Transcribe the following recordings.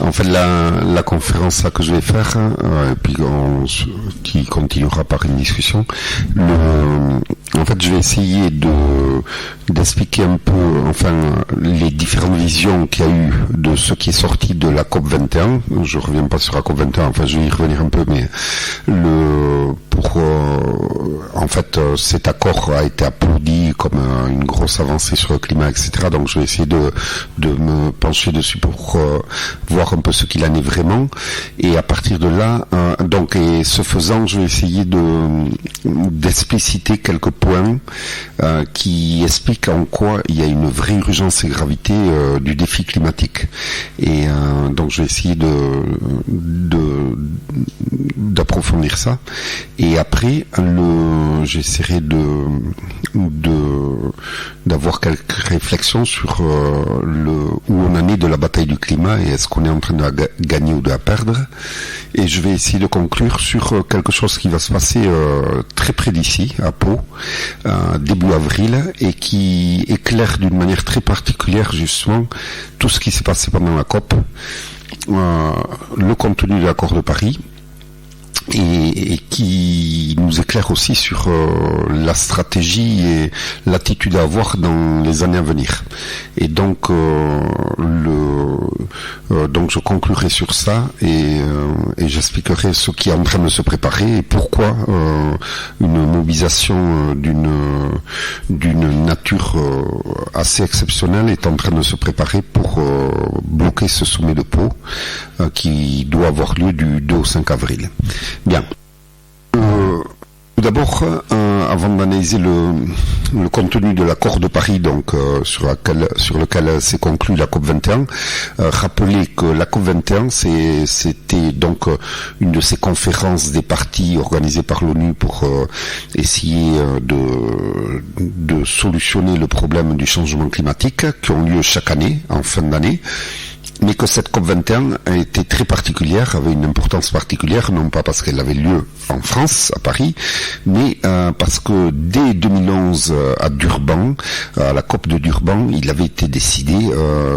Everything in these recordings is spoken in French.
En fait, la conférence là que je vais faire, et puis qui continuera par une discussion, en fait, je vais essayer d'expliquer un peu, enfin, les différentes visions qu'il y a eu de ce qui est sorti de la COP 21. Je reviens pas sur la COP 21, enfin, je vais y revenir un peu, mais en fait, cet accord a été applaudi comme une grosse avancée sur le climat, etc. Donc, je vais essayer de me pencher dessus pour voir un peu ce qu'il en est vraiment. Et à partir de là, et ce faisant, je vais essayer d'expliciter quelques points qui expliquent en quoi il y a une vraie urgence et gravité du défi climatique. Et donc, je vais essayer d'approfondir ça. Et après, j'essaierai d'avoir quelques réflexions sur où on en est de la bataille du climat et est-ce qu'on est en train de la gagner ou de la perdre. Et je vais essayer de conclure sur quelque chose qui va se passer très près d'ici, à Pau, début avril, et qui éclaire d'une manière très particulière justement tout ce qui s'est passé pendant la COP, le contenu de l'accord de Paris, et qui nous éclaire aussi sur la stratégie et l'attitude à avoir dans les années à venir. Et donc, donc je conclurai sur ça et j'expliquerai ce qui est en train de se préparer et pourquoi une mobilisation d'une nature assez exceptionnelle est en train de se préparer pour bloquer ce sommet de Pau qui doit avoir lieu du 2 au 5 avril. Bien. Tout d'abord, avant d'analyser le contenu de l'accord de Paris, donc sur lequel s'est conclue la COP 21, rappelez que la COP 21 c'était donc une de ces conférences des parties organisées par l'ONU pour essayer de solutionner le problème du changement climatique qui ont lieu chaque année en fin d'année. Mais que cette COP21 a été très particulière, avait une importance particulière, non pas parce qu'elle avait lieu en France, à Paris, mais parce que dès 2011 à Durban, à la COP de Durban, il avait été décidé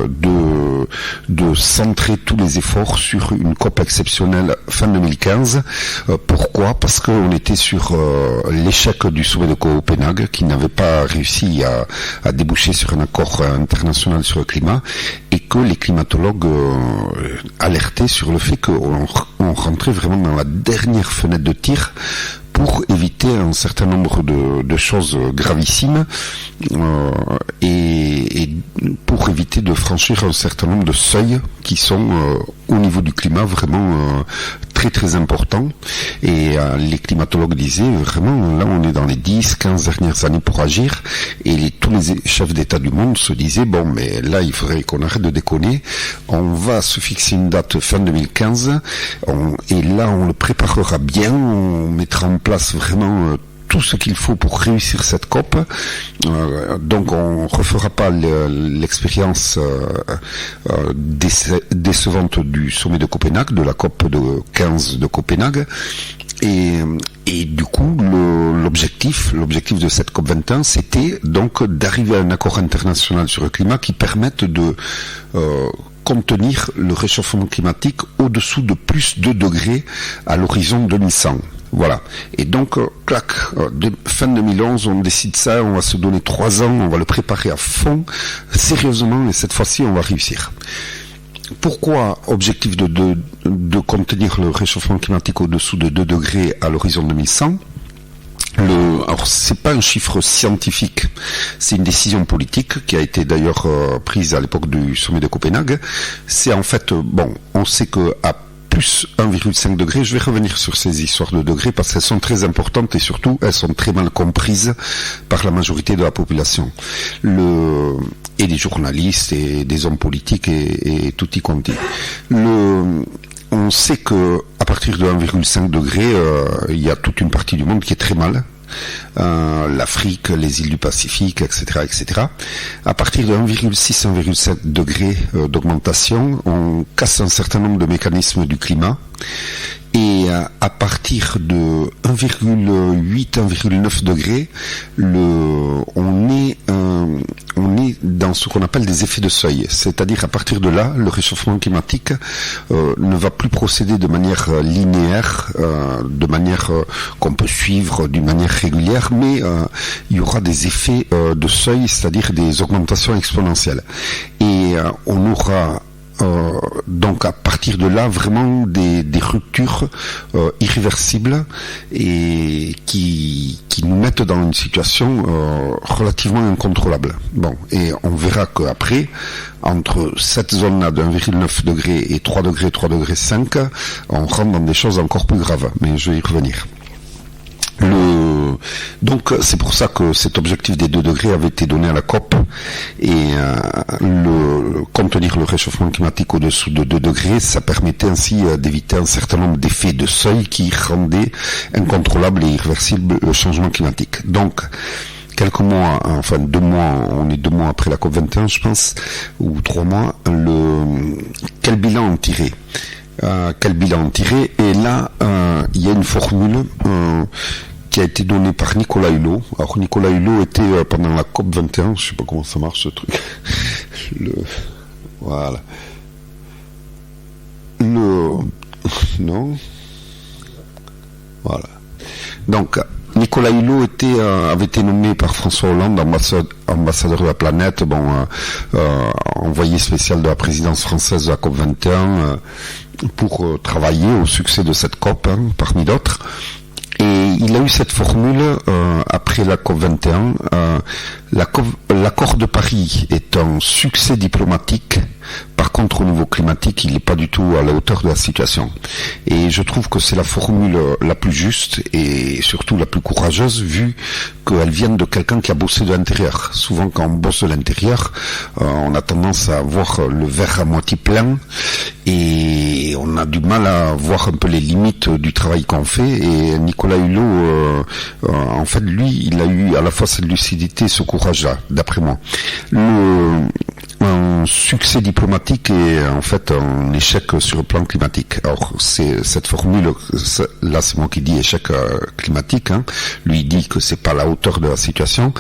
de centrer tous les efforts sur une COP exceptionnelle fin 2015. Pourquoi ? Parce qu'on était sur l'échec du sommet de Copenhague, qui n'avait pas réussi à déboucher sur un accord international sur le climat, et que les climatologues alertaient sur le fait qu'on rentrait vraiment dans la dernière fenêtre de tir pour éviter un certain nombre de choses gravissimes et pour éviter de franchir un certain nombre de seuils qui sont au niveau du climat vraiment très très importants. Et les climatologues disaient vraiment, là on est dans les 10-15 dernières années pour agir, et tous les chefs d'État du monde se disaient, bon mais là il faudrait qu'on arrête de déconner, on va se fixer une date fin 2015, et là on le préparera bien, on mettra en place vraiment tout ce qu'il faut pour réussir cette COP. Donc on refera pas l'expérience décevante du sommet de Copenhague, de la COP de 15 de Copenhague. Et du coup, l'objectif de cette COP 21, c'était donc d'arriver à un accord international sur le climat qui permette de contenir le réchauffement climatique au-dessous de plus 2 degrés à l'horizon 2100. Voilà. Et donc, fin 2011, on décide ça, on va se donner 3 ans, on va le préparer à fond, sérieusement, et cette fois-ci, on va réussir. Pourquoi objectif de contenir le réchauffement climatique au-dessous de 2 degrés à l'horizon 2100 ? Alors c'est pas un chiffre scientifique, c'est une décision politique qui a été d'ailleurs prise à l'époque du sommet de Copenhague. C'est en fait, on sait que à plus 1,5 degré, je vais revenir sur ces histoires de degrés parce qu'elles sont très importantes et surtout elles sont très mal comprises par la majorité de la population. Et des journalistes et des hommes politiques et tout y compris. On sait que à partir de 1,5 degré, il y a toute une partie du monde qui est très mal. L'Afrique, les îles du Pacifique, etc., etc. À partir de 1,6, 1,7 degrés d'augmentation, on casse un certain nombre de mécanismes du climat. Et à partir de 1,8, 1,9 degrés, on est dans ce qu'on appelle des effets de seuil. C'est-à-dire à partir de là, le réchauffement climatique ne va plus procéder de manière linéaire, de manière qu'on peut suivre d'une manière régulière, mais il y aura des effets de seuil, c'est-à-dire des augmentations exponentielles. Et on aura donc à partir de là vraiment des ruptures irréversibles et qui nous mettent dans une situation relativement incontrôlable. Bon, et on verra qu'après, entre cette zone-là de 1,9 degré et 3 degrés, 3 degrés 5, on rentre dans des choses encore plus graves, mais je vais y revenir. Donc c'est pour ça que cet objectif des 2 degrés avait été donné à la COP et contenir le réchauffement climatique au-dessous de 2 degrés, ça permettait ainsi d'éviter un certain nombre d'effets de seuil qui rendaient incontrôlable et irréversible le changement climatique. Donc quelques mois, enfin 2 mois, on est 2 mois après la COP 21 je pense, ou 3 mois, quel bilan en tirer? Et là il y a une formule qui a été donnée par Nicolas Hulot. Alors Nicolas Hulot était pendant la COP 21, je sais pas comment ça marche ce truc. Voilà. Non. Voilà. Donc Nicolas Hulot avait été nommé par François Hollande ambassadeur de la planète, envoyé spécial de la présidence française de la COP 21 pour travailler au succès de cette COP, parmi d'autres. Et il a eu cette formule après la COP 21. L'accord de Paris est un succès diplomatique. Par contre, au niveau climatique, il n'est pas du tout à la hauteur de la situation. Et je trouve que c'est la formule la plus juste et surtout la plus courageuse, vu qu'elle vient de quelqu'un qui a bossé de l'intérieur. Souvent, quand on bosse de l'intérieur, on a tendance à voir le verre à moitié plein et on a du mal à voir un peu les limites du travail qu'on fait. Et Nicolas Hulot, en fait, lui, il a eu à la fois cette lucidité et ce courage-là, d'après moi. Un succès diplomatique et en fait un échec sur le plan climatique. Alors c'est cette formule, là c'est moi qui dis échec climatique, lui il dit que c'est pas à la hauteur de la situation.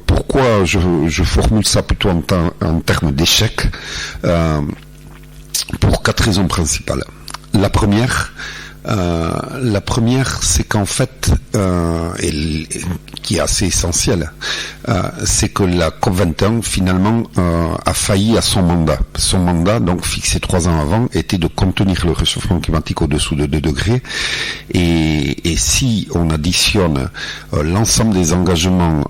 Pourquoi je formule ça plutôt en termes d'échec, pour 4 raisons principales. La première, c'est qu'en fait, qui est assez essentiel, c'est que la COP21 finalement a failli à son mandat. Son mandat, donc fixé 3 ans avant, était de contenir le réchauffement climatique au-dessous de 2 degrés. Et si on additionne l'ensemble des engagements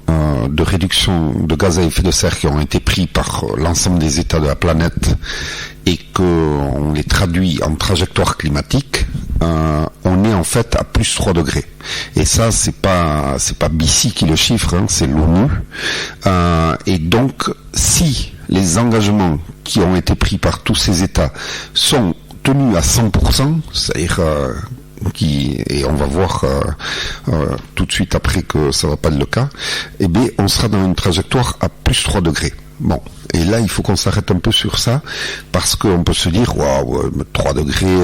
de réduction de gaz à effet de serre qui ont été pris par l'ensemble des États de la planète et qu'on les traduit en trajectoire climatique, on est en fait à plus 3 degrés. Et ça, c'est pas BC qui le chiffre, c'est l'ONU. Et donc, si les engagements qui ont été pris par tous ces États sont tenus à 100%, c'est-à-dire et on va voir tout de suite après que ça va pas être le cas, eh bien, on sera dans une trajectoire à plus 3 degrés. Bon, et là il faut qu'on s'arrête un peu sur ça, parce qu'on peut se dire, waouh, 3 degrés,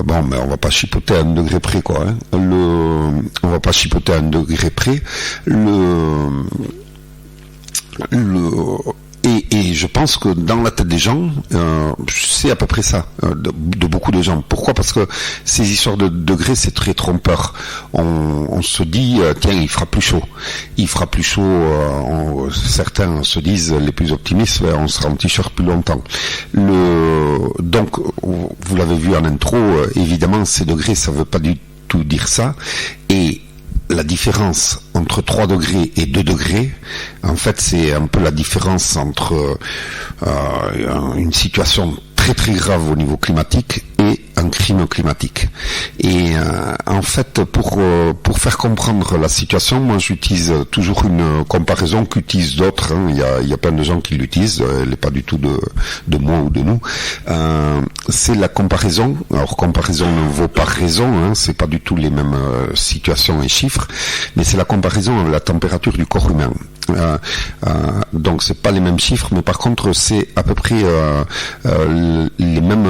bon, mais on va pas chipoter à 1 degré près, quoi. On va pas chipoter à 1 degré près. Et je pense que dans la tête des gens, c'est à peu près ça, de beaucoup de gens. Pourquoi ? Parce que ces histoires de degrés, c'est très trompeur. On se dit, tiens, il fera plus chaud. Il fera plus chaud, certains se disent, les plus optimistes, on sera en t-shirt plus longtemps. Donc, vous l'avez vu en intro, évidemment, ces degrés, ça veut pas du tout dire ça. Et la différence entre 3 degrés et 2 degrés, en fait, c'est un peu la différence entre une situation très très grave au niveau climatique et un crime climatique. Et en fait, pour faire comprendre la situation, moi j'utilise toujours une comparaison qu'utilisent d'autres. Il y a plein de gens qui l'utilisent. Elle n'est pas du tout de moi ou de nous. C'est la comparaison. Alors comparaison ne vaut pas raison. C'est pas du tout les mêmes situations et chiffres, mais c'est la comparaison avec la température du corps humain. Donc c'est pas les mêmes chiffres, mais par contre c'est à peu près les mêmes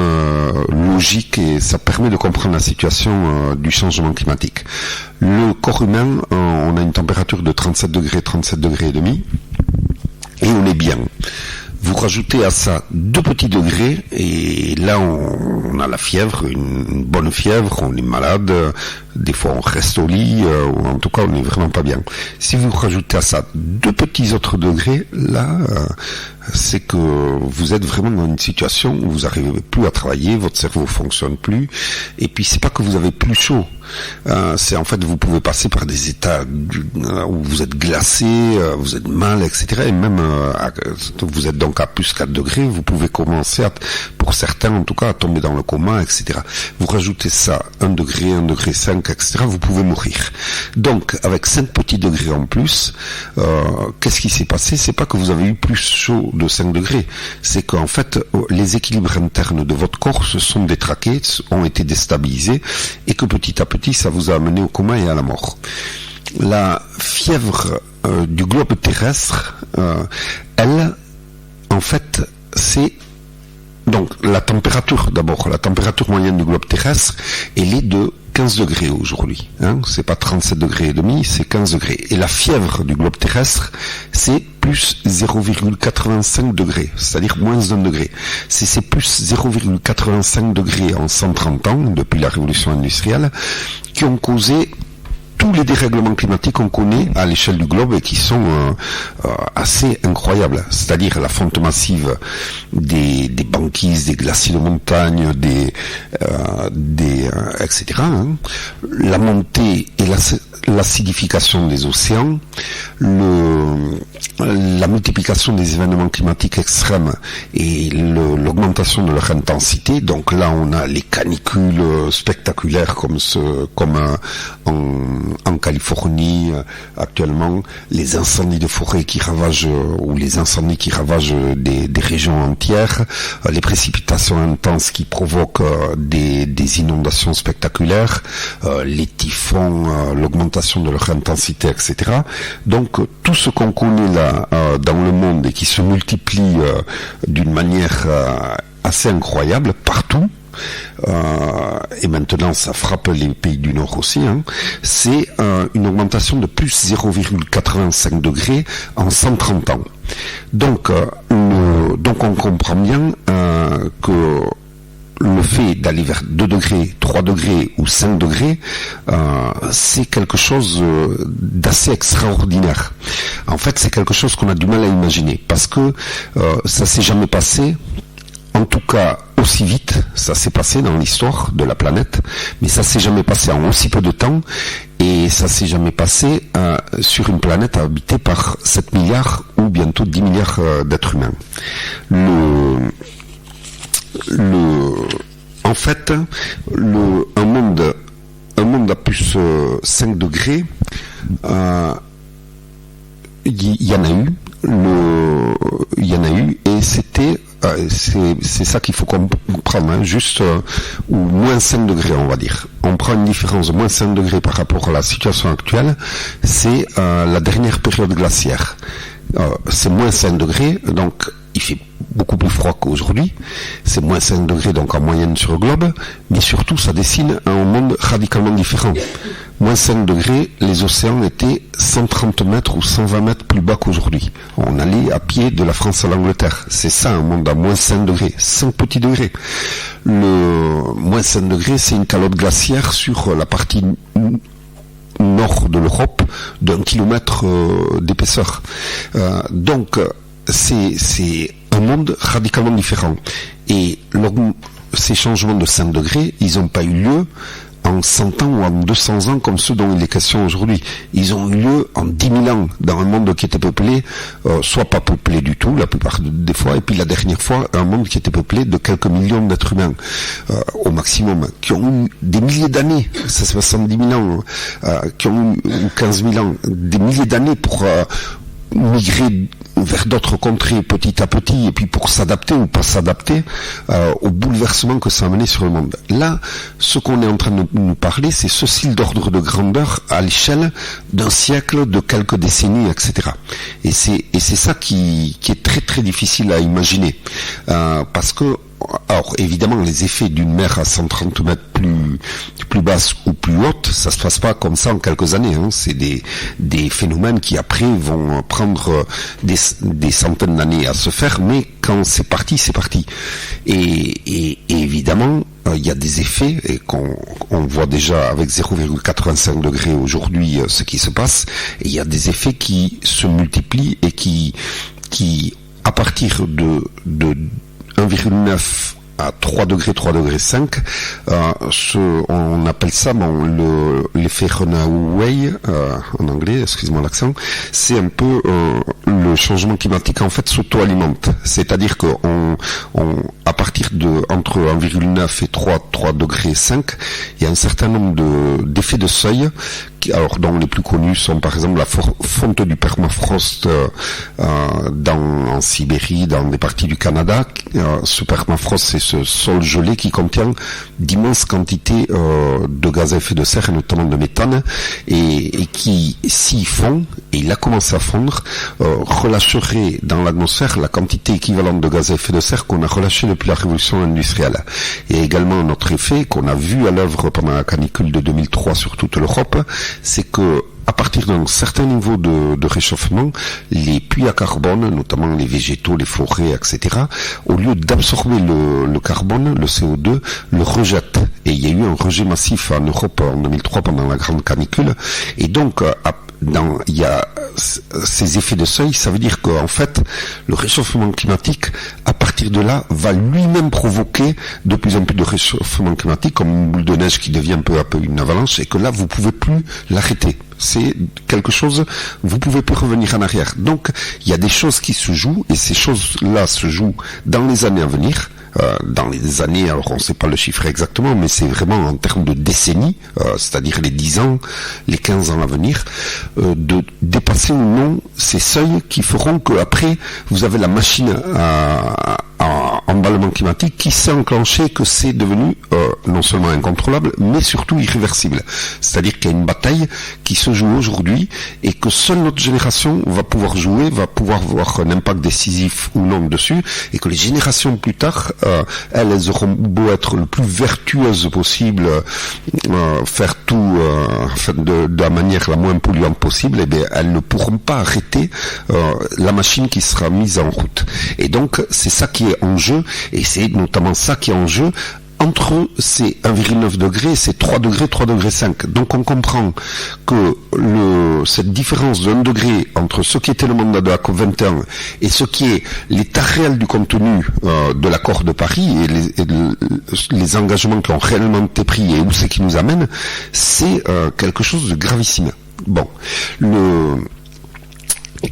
logiques logique et ça permet de comprendre la situation du changement climatique. Le corps humain, on a une température de 37 degrés et demi, et on est bien. Vous rajoutez à ça 2 petits degrés et là on a la fièvre, une bonne fièvre, on est malade, des fois on reste au lit, ou en tout cas on n'est vraiment pas bien. Si vous rajoutez à ça 2 petits autres degrés, là c'est que vous êtes vraiment dans une situation où vous n'arrivez plus à travailler, votre cerveau fonctionne plus, et puis c'est pas que vous avez plus chaud, c'est en fait vous pouvez passer par des états où vous êtes glacé, vous êtes mal, etc. Et même vous êtes donc à plus 4 degrés, vous pouvez commencer pour certains en tout cas à tomber dans le coma, etc. Vous rajoutez ça 1 degré 5, etc. Vous pouvez mourir. Donc avec 5 petits degrés en plus, qu'est-ce qui s'est passé? C'est pas que vous avez eu plus chaud de 5 degrés, c'est qu'en fait les équilibres internes de votre corps se sont détraqués, ont été déstabilisés, et que petit à petit ça vous a amené au coma et à la mort. La fièvre du globe terrestre, elle, en fait, c'est donc la température, d'abord, la température moyenne du globe terrestre, elle est de 15 degrés aujourd'hui. C'est pas 37 degrés et demi, c'est 15 degrés. Et la fièvre du globe terrestre, c'est plus 0,85 degrés, c'est-à-dire moins 1 degré. C'est ces plus 0,85 degrés en 130 ans, depuis la révolution industrielle, qui ont causé tous les dérèglements climatiques qu'on connaît à l'échelle du globe et qui sont assez incroyables. C'est-à-dire la fonte massive des banquises, des glaciers de montagne, etc. La montée et l'acidification des océans, la multiplication des événements climatiques extrêmes et l'augmentation de leur intensité. Donc là, on a les canicules spectaculaires comme en Californie actuellement, les incendies de forêt qui ravagent ou les incendies qui ravagent des régions entières, les précipitations intenses qui provoquent des inondations spectaculaires, les typhons, l'augmentation de leur intensité, etc. Donc tout ce qu'on connaît là dans le monde et qui se multiplie d'une manière assez incroyable partout, et maintenant ça frappe les pays du Nord aussi, c'est une augmentation de plus 0,85 degrés en 130 ans. Donc on comprend bien que le fait d'aller vers 2 degrés, 3 degrés ou 5 degrés, c'est quelque chose d'assez extraordinaire. En fait, c'est quelque chose qu'on a du mal à imaginer, parce que ça s'est jamais passé, en tout cas aussi vite. Ça s'est passé dans l'histoire de la planète, mais ça s'est jamais passé en aussi peu de temps, et ça s'est jamais passé sur une planète habitée par 7 milliards ou bientôt 10 milliards d'êtres humains. En fait, un monde à plus 5 degrés, il y en a eu, et c'est ça qu'il faut comprendre, juste, ou moins 5 degrés, on va dire. On prend une différence de moins 5 degrés par rapport à la situation actuelle, c'est la dernière période glaciaire. C'est moins 5 degrés, donc il fait beaucoup plus froid qu'aujourd'hui, c'est moins 5 degrés donc en moyenne sur le globe, mais surtout ça dessine un monde radicalement différent. Moins 5 degrés, les océans étaient 130 mètres ou 120 mètres plus bas qu'aujourd'hui. On allait à pied de la France à l'Angleterre. C'est ça un monde à moins 5 degrés, 5 petits degrés. Le moins 5 degrés, c'est une calotte glaciaire sur la partie nord de l'Europe d'1 kilomètre d'épaisseur. Donc c'est un monde radicalement différent. Et ces changements de 5 degrés, ils n'ont pas eu lieu en 100 ans ou en 200 ans comme ceux dont il est question aujourd'hui. Ils ont eu lieu en 10 000 ans dans un monde qui était peuplé, soit pas peuplé du tout la plupart des fois, et puis la dernière fois un monde qui était peuplé de quelques millions d'êtres humains au maximum, qui ont eu des milliers d'années, ça se 70 000 ans, qui ont eu 15 000 ans, des milliers d'années pour migrer vers d'autres contrées petit à petit, et puis pour s'adapter ou pas s'adapter au bouleversement que ça a mené sur le monde. Là, ce qu'on est en train de nous parler, c'est ceci d'ordre de grandeur à l'échelle d'un siècle, de quelques décennies, etc. Et c'est ça qui est très très difficile à imaginer, parce que alors évidemment les effets d'une mer à 130 mètres plus basse ou plus haute, ça se passe pas comme ça en quelques années, hein. C'est des phénomènes qui après vont prendre des centaines d'années à se faire, mais quand c'est parti, c'est parti. Et évidemment, il y a des effets et on voit déjà avec 0,85 degrés aujourd'hui ce qui se passe, et il y a des effets qui se multiplient et qui à partir de 1,9 à 3 degrés, 3 degrés 5, on appelle ça l'effet Runaway en anglais, excusez-moi l'accent, c'est un peu le changement climatique en fait s'auto-alimente, c'est-à-dire que à partir de entre 1,9 et 3 degrés 5, il y a un certain nombre d'effets de seuil alors dont les plus connus sont par exemple la fonte du permafrost en Sibérie, dans des parties du Canada. Ce permafrost, c'est ce sol gelé qui contient d'immenses quantités de gaz à effet de serre, et notamment de méthane, et qui, s'il fond, et il a commencé à fondre, relâcherait dans l'atmosphère la quantité équivalente de gaz à effet de serre qu'on a relâché depuis la révolution industrielle. Et également un autre effet qu'on a vu à l'œuvre pendant la canicule de 2003 sur toute l'Europe, c'est que à partir d'un certain niveau de réchauffement, les puits à carbone, notamment les végétaux, les forêts, etc., au lieu d'absorber le carbone, le CO2, le rejettent. Et il y a eu un rejet massif en Europe en 2003 pendant la grande canicule. Et donc, il y a ces effets de seuil, ça veut dire qu'en fait, le réchauffement climatique, à partir de là, va lui-même provoquer de plus en plus de réchauffement climatique, comme une boule de neige qui devient peu à peu une avalanche, et que là, vous pouvez plus l'arrêter. C'est quelque chose, vous pouvez plus revenir en arrière. Donc, il y a des choses qui se jouent, et ces choses-là se jouent dans les années à venir. Dans les années, alors on ne sait pas le chiffre exactement, mais c'est vraiment en termes de décennies, c'est-à-dire les 10 ans, les 15 ans à venir, de dépasser ou non ces seuils qui feront qu'après, vous avez la machine à emballement climatique qui s'est enclenché, que c'est devenu non seulement incontrôlable, mais surtout irréversible. C'est-à-dire qu'il y a une bataille qui se joue aujourd'hui et que seule notre génération va pouvoir jouer, va pouvoir avoir un impact décisif ou non dessus, et que les générations plus tard, elles auront beau être le plus vertueuses possible, faire tout de la manière la moins polluante possible, et bien elles ne pourront pas arrêter la machine qui sera mise en route. Et donc c'est ça qui est en jeu, et c'est notamment ça qui est en jeu entre ces 1,9 degrés et ces 3 degrés, 3 degrés 5. Donc on comprend que cette différence de 1 degré entre ce qui était le mandat de la COP21 et ce qui est l'état réel du contenu de l'accord de Paris et les engagements qui ont réellement été pris et où c'est qui nous amène, c'est quelque chose de gravissime. Bon,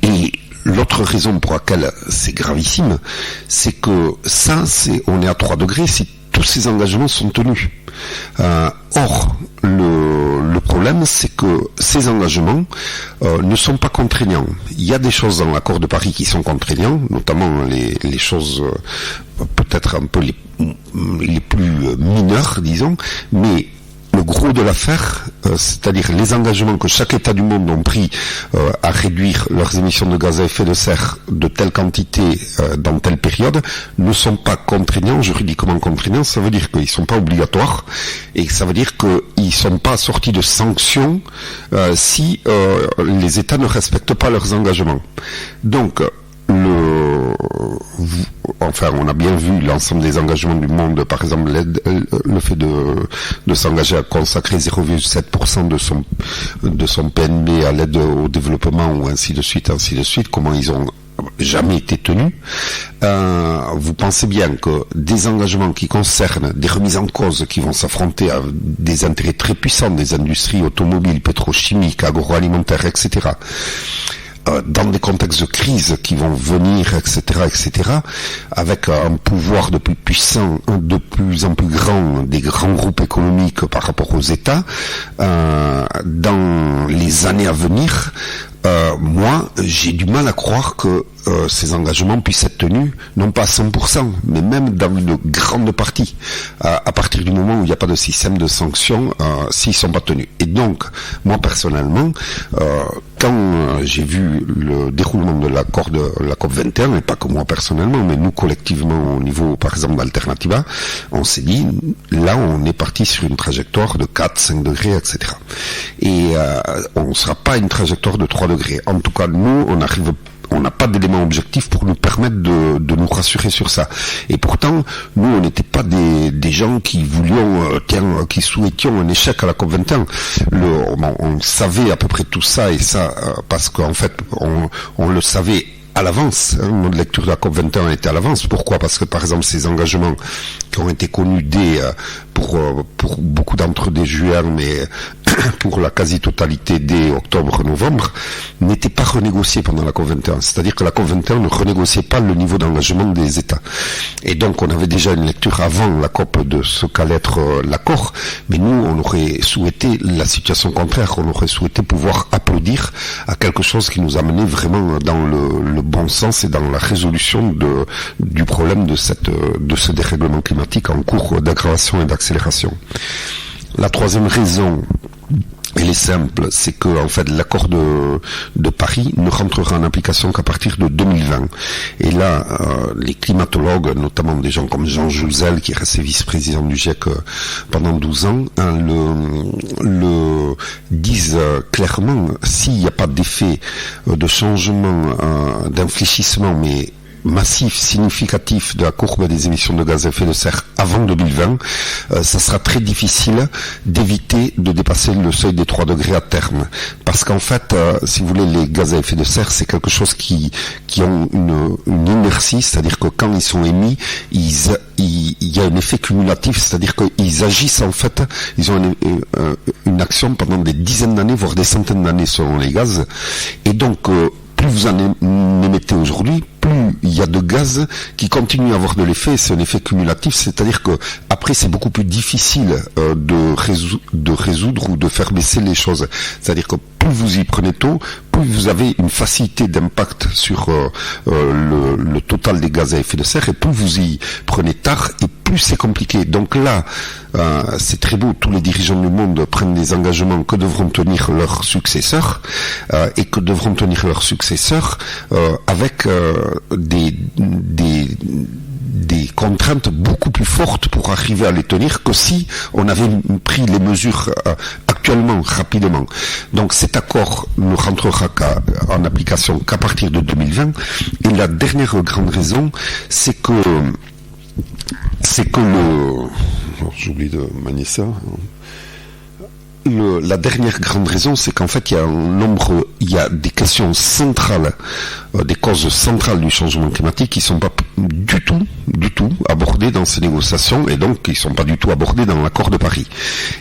et l'autre raison pour laquelle c'est gravissime, c'est que on est à 3 degrés si tous ces engagements sont tenus. Or, le problème, c'est que ces engagements ne sont pas contraignants. Il y a des choses dans l'accord de Paris qui sont contraignants, notamment les choses peut-être un peu les plus mineures, disons, mais le gros de l'affaire, c'est-à-dire les engagements que chaque État du monde ont pris à réduire leurs émissions de gaz à effet de serre de telle quantité dans telle période, ne sont pas contraignants, juridiquement contraignants. Ça veut dire qu'ils ne sont pas obligatoires, et ça veut dire qu'ils ne sont pas assortis de sanctions si les États ne respectent pas leurs engagements. Donc, on a bien vu l'ensemble des engagements du monde, par exemple le fait de s'engager à consacrer 0,7% de son PNB à l'aide au développement, ou ainsi de suite, comment ils ont jamais été tenus. Vous pensez bien que des engagements qui concernent des remises en cause qui vont s'affronter à des intérêts très puissants des industries automobiles, pétrochimiques, agroalimentaires, etc., dans des contextes de crise qui vont venir, etc., avec un pouvoir de plus puissant, de plus en plus grand des grands groupes économiques par rapport aux États, dans les années à venir, moi, j'ai du mal à croire que ces engagements puissent être tenus, non pas à 100%, mais même dans une grande partie, à partir du moment où il n'y a pas de système de sanctions, s'ils sont pas tenus. Et donc, moi personnellement, quand j'ai vu le déroulement de l'accord de la COP21, et pas que moi personnellement, mais nous collectivement au niveau, par exemple, d'Alternativa, on s'est dit, là, on est parti sur une trajectoire de 4, 5 degrés, etc. Et on ne sera pas une trajectoire de 3 degrés. En tout cas, nous, on n'a pas d'éléments objectifs pour nous permettre de nous rassurer sur ça. Et pourtant, nous, on n'était pas des gens qui qui souhaitions un échec à la COP21. On savait à peu près tout ça, et ça, parce qu'en fait, on le savait à l'avance. Notre lecture de la COP21 était à l'avance. Pourquoi? Parce que, par exemple, ces engagements qui ont été connus pour beaucoup d'entre eux dès juin, mais pour la quasi-totalité dès octobre-novembre, n'étaient pas renégociés pendant la COP21. C'est-à-dire que la COP21 ne renégociait pas le niveau d'engagement des États. Et donc, on avait déjà une lecture avant la COP de ce qu'allait être l'accord, mais nous, on aurait souhaité la situation contraire. On aurait souhaité pouvoir applaudir à quelque chose qui nous amenait vraiment dans le bon sens et dans la résolution du problème de ce dérèglement climatique en cours d'aggravation et d'accélération. La troisième raison, elle est simple, c'est que en fait l'accord de Paris ne rentrera en application qu'à partir de 2020. Et là, les climatologues, notamment des gens comme Jean Jouzel, qui est resté vice-président du GIEC pendant 12 ans, le disent clairement, s'il n'y a pas d'effet de changement, d'infléchissement, mais massif, significatif de la courbe des émissions de gaz à effet de serre avant 2020, ça sera très difficile d'éviter de dépasser le seuil des 3 degrés à terme. Parce qu'en fait, si vous voulez, les gaz à effet de serre, c'est quelque chose qui ont une inertie, c'est-à-dire que quand ils sont émis, il y a un effet cumulatif, c'est-à-dire qu'ils agissent en fait, ils ont une action pendant des dizaines d'années, voire des centaines d'années selon les gaz. Et donc, plus vous en émettez aujourd'hui, plus il y a de gaz qui continuent à avoir de l'effet, c'est un effet cumulatif, c'est-à-dire que après c'est beaucoup plus difficile de résoudre ou de faire baisser les choses. C'est-à-dire que plus vous y prenez tôt, plus vous avez une facilité d'impact sur le total des gaz à effet de serre, et plus vous y prenez tard, et plus c'est compliqué. Donc là, c'est très beau, tous les dirigeants du monde prennent des engagements que devront tenir leurs successeurs, et que devront tenir leurs successeurs avec des contraintes beaucoup plus fortes pour arriver à les tenir que si on avait pris les mesures actuellement, rapidement. Donc cet accord ne rentrera en application qu'à partir de 2020. Et la dernière grande raison, c'est que j'oublie de manier ça. La dernière grande raison, c'est qu'en fait, il y a des questions centrales, des causes centrales du changement climatique qui sont pas du tout abordées dans ces négociations, et donc qui sont pas du tout abordées dans l'accord de Paris.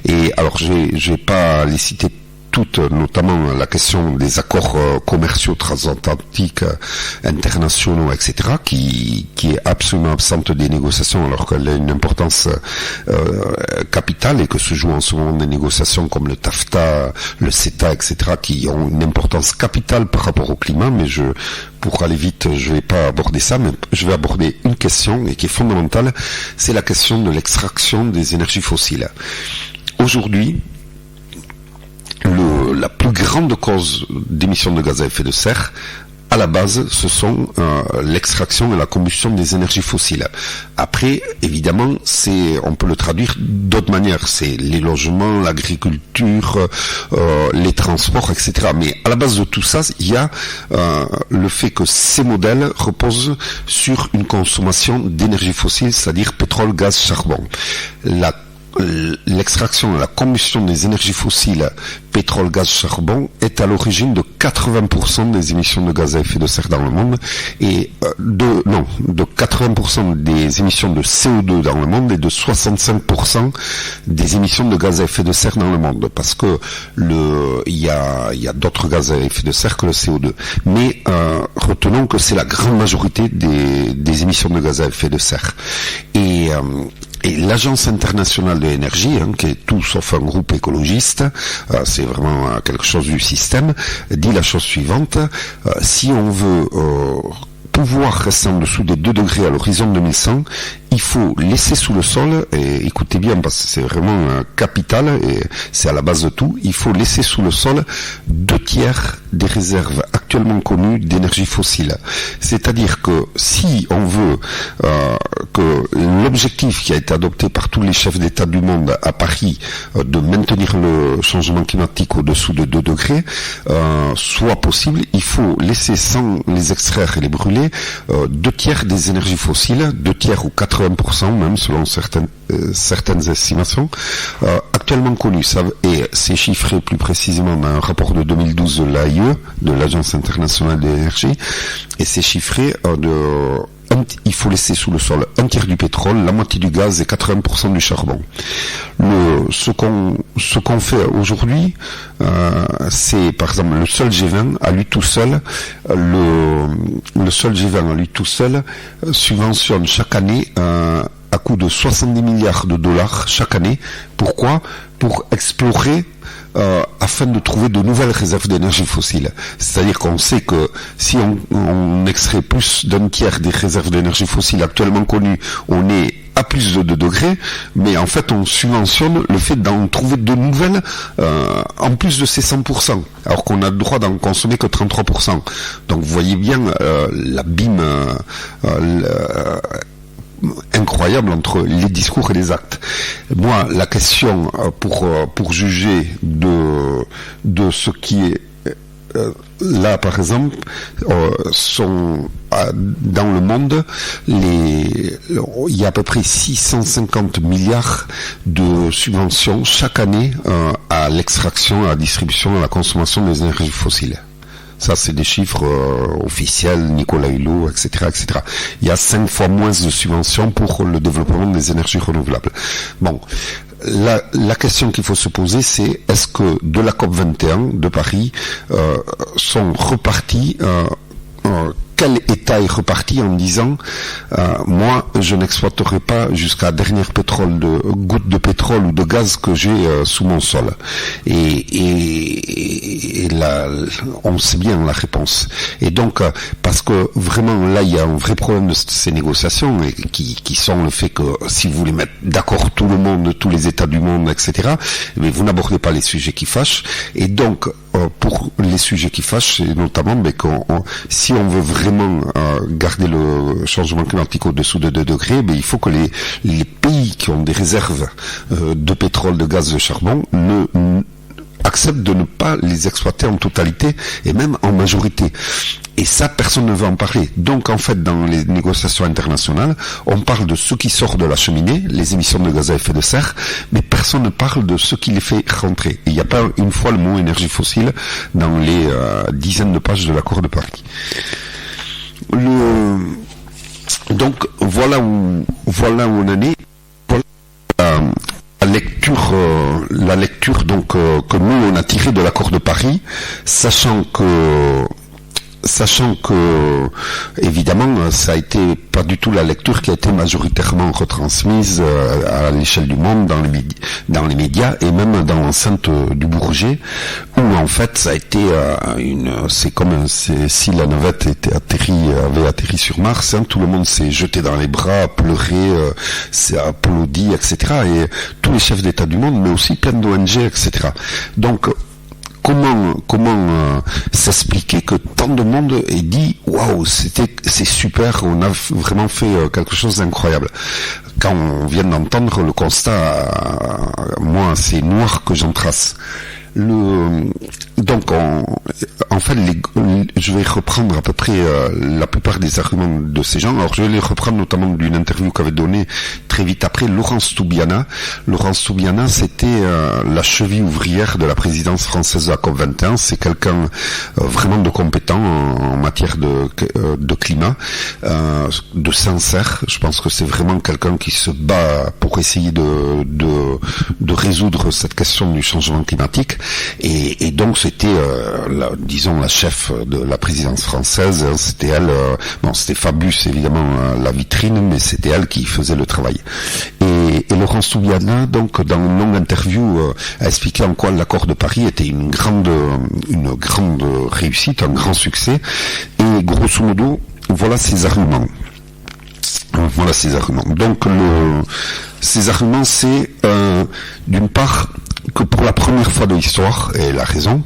Et alors, je vais pas les citer toutes, notamment la question des accords commerciaux transatlantiques, internationaux, etc., qui est absolument absente des négociations, alors qu'elle a une importance capitale, et que se jouent en ce moment des négociations comme le TAFTA, le CETA, etc., qui ont une importance capitale par rapport au climat. Mais pour aller vite, je vais pas aborder ça, mais je vais aborder une question, et qui est fondamentale, c'est la question de l'extraction des énergies fossiles. Aujourd'hui, la plus grande cause d'émissions de gaz à effet de serre, à la base, ce sont l'extraction et la combustion des énergies fossiles. Après, évidemment, on peut le traduire d'autres manières. C'est les logements, l'agriculture, les transports, etc. Mais à la base de tout ça, il y a le fait que ces modèles reposent sur une consommation d'énergie fossile, c'est-à-dire pétrole, gaz, charbon. L'extraction et la combustion des énergies fossiles, pétrole, gaz, charbon, est à l'origine de 80% des émissions de gaz à effet de serre dans le monde, et de 80% des émissions de CO2 dans le monde, et de 65% des émissions de gaz à effet de serre dans le monde, parce que il y a d'autres gaz à effet de serre que le CO2. Mais retenons que c'est la grande majorité des émissions de gaz à effet de serre. Et l'Agence internationale de l'énergie, qui est tout sauf un groupe écologiste, c'est vraiment quelque chose du système, dit la chose suivante: si on veut pouvoir rester en dessous des 2 degrés à l'horizon 2100, il faut laisser sous le sol, et écoutez bien parce que c'est vraiment capital et c'est à la base de tout, il faut laisser sous le sol 2/3 des réserves actuellement connues d'énergie fossile. C'est-à-dire que si on veut que l'objectif qui a été adopté par tous les chefs d'État du monde à Paris de maintenir le changement climatique au-dessous de 2 degrés soit possible, il faut laisser sans les extraire et les brûler 2/3 des énergies fossiles, 2/3 ou 80% même selon certaines estimations actuellement connues. Et c'est chiffré plus précisément dans un rapport de 2012 de l'AIE, de l'Agence internationale de l'énergie, et c'est chiffré il faut laisser sous le sol 1/3 du pétrole, la moitié du gaz et 80% du charbon. Ce qu'on fait aujourd'hui, c'est par exemple le seul G20 à lui tout seul, le seul G20 à lui tout seul subventionne chaque année à coût de 70 milliards de dollars chaque année. Pourquoi ? Pour explorer afin de trouver de nouvelles réserves d'énergie fossile. C'est-à-dire qu'on sait que si on extrait plus d'1/3 des réserves d'énergie fossile actuellement connues, on est à plus de 2 degrés, mais en fait on subventionne le fait d'en trouver de nouvelles en plus de ces 100%, alors qu'on a le droit d'en consommer que 33%. Donc vous voyez bien l'abîme incroyable entre les discours et les actes. Moi, la question pour juger de ce qui est là, par exemple, dans le monde, il y a à peu près 650 milliards de subventions chaque année à l'extraction, à la distribution, à la consommation des énergies fossiles. Ça, c'est des chiffres officiels, Nicolas Hulot, etc., etc. Il y a 5 fois moins de subventions pour le développement des énergies renouvelables. Bon, la question qu'il faut se poser, c'est est-ce que de la COP 21 de Paris sont repartis quel État est reparti en disant moi je n'exploiterai pas jusqu'à dernière goutte de pétrole ou de gaz que j'ai sous mon sol, et là on sait bien la réponse. Et donc parce que vraiment là il y a un vrai problème de ces négociations et qui sont le fait que si vous voulez mettre d'accord tout le monde, tous les États du monde, etc., mais vous n'abordez pas les sujets qui fâchent. Et donc pour les sujets qui fâchent, c'est notamment si on veut vraiment garder le changement climatique au-dessous de 2 degrés, il faut que les pays qui ont des réserves de pétrole, de gaz, de charbon acceptent de ne pas les exploiter en totalité et même en majorité. Et ça, personne ne veut en parler. Donc, en fait, dans les négociations internationales, on parle de ce qui sort de la cheminée, les émissions de gaz à effet de serre, mais personne ne parle de ce qui les fait rentrer. Et il n'y a pas une fois le mot énergie fossile dans les dizaines de pages de l'accord de Paris. Donc, voilà où on en est. Voilà la lecture donc que nous on a tirée de l'accord de Paris, sachant que évidemment ça a été pas du tout la lecture qui a été majoritairement retransmise à l'échelle du monde dans les médias et même dans l'enceinte du Bourget, où en fait ça a été c'est comme si la navette avait atterri sur Mars, tout le monde s'est jeté dans les bras, pleuré, s'est applaudi, etc. Et tous les chefs d'État du monde, mais aussi plein d'ONG, etc. Donc Comment s'expliquer que tant de monde ait dit waouh, c'est super, on a vraiment fait quelque chose d'incroyable. Quand on vient d'entendre le constat, moi c'est noir que j'en trace. Donc en fait je vais reprendre à peu près la plupart des arguments de ces gens. Alors je vais les reprendre notamment d'une interview qu'avait donnée très vite après Laurence Toubiana. Laurence Toubiana, c'était la cheville ouvrière de la présidence française de la COP 21. C'est quelqu'un vraiment de compétent en matière de climat, de sincère. Je pense que c'est vraiment quelqu'un qui se bat pour essayer de résoudre cette question du changement climatique. Et donc c'était disons la chef de la présidence française, c'était elle, c'était Fabius évidemment la vitrine, mais c'était elle qui faisait le travail. Et Laurence Toubiana, donc dans une longue interview, a expliqué en quoi l'accord de Paris était une grande réussite, un grand succès, et grosso modo voilà ces arguments. Voilà ces arguments. Donc ces arguments, c'est d'une part que pour la première fois de l'histoire, et elle a raison,